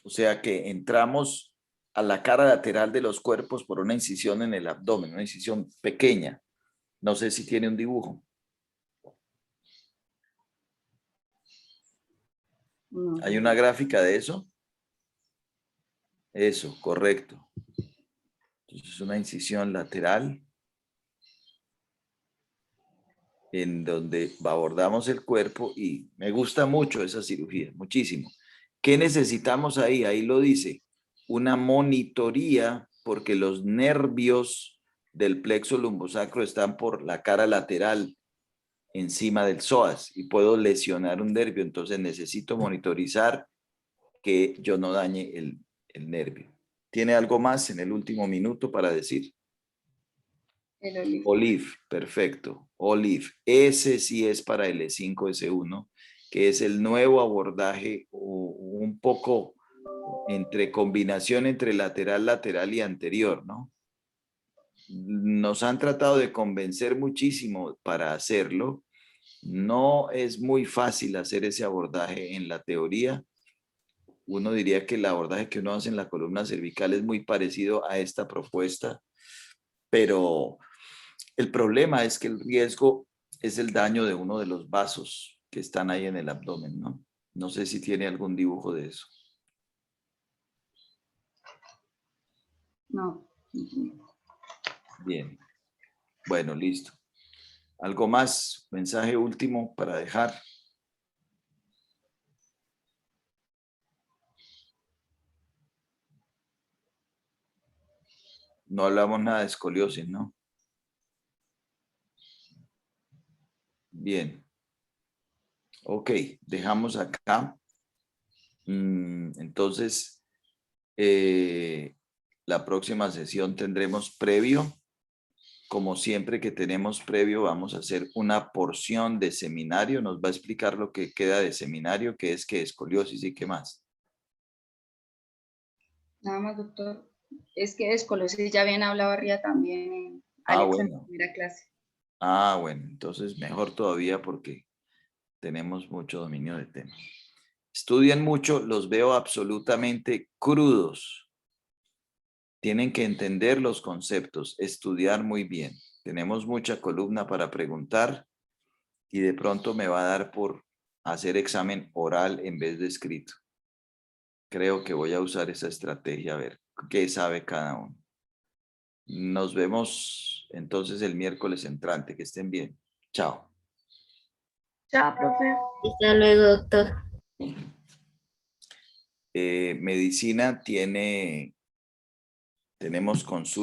O sea que entramos a la cara lateral de los cuerpos por una incisión en el abdomen, una incisión pequeña. No sé si tiene un dibujo. ¿Hay una gráfica de eso? Eso, correcto. Entonces, una incisión lateral en donde abordamos el cuerpo y me gusta mucho esa cirugía, muchísimo. ¿Qué necesitamos ahí? Ahí lo dice, una monitoría porque los nervios del plexo lumbosacro están por la cara lateral encima del psoas y puedo lesionar un nervio, entonces necesito monitorizar que yo no dañe el nervio. ¿Tiene algo más en el último minuto para decir? El Olive. Olive, perfecto. Olive, ese sí es para el E5-S1, que es el nuevo abordaje un poco entre combinación entre lateral y anterior, ¿no? Nos han tratado de convencer muchísimo para hacerlo. No es muy fácil hacer ese abordaje en la teoría. Uno diría que el abordaje que uno hace en la columna cervical es muy parecido a esta propuesta, pero el problema es que el riesgo es el daño de uno de los vasos que están ahí en el abdomen, ¿no? No sé si tiene algún dibujo de eso. No. Bien. Bueno, listo. ¿Algo más? Mensaje último para dejar. No hablamos nada de escoliosis, ¿no? Bien. Ok, dejamos acá. Entonces, la próxima sesión tendremos previo. Como siempre que tenemos previo, vamos a hacer una porción de seminario. Nos va a explicar lo que queda de seminario, qué es escoliosis y qué más. Nada más, doctor. Es que de escoliosis ya habían hablado arriba también en Ah, Alex en bueno. primera clase. Ah, bueno. Entonces, mejor todavía porque tenemos mucho dominio del tema. Estudian mucho, los veo absolutamente crudos. Tienen que entender los conceptos, estudiar muy bien. Tenemos mucha columna para preguntar y de pronto me va a dar por hacer examen oral en vez de escrito. Creo que voy a usar esa estrategia a ver qué sabe cada uno. Nos vemos entonces el miércoles entrante. Que estén bien. Chao. Chao, profe. Hasta luego, doctor. Medicina tenemos consulta.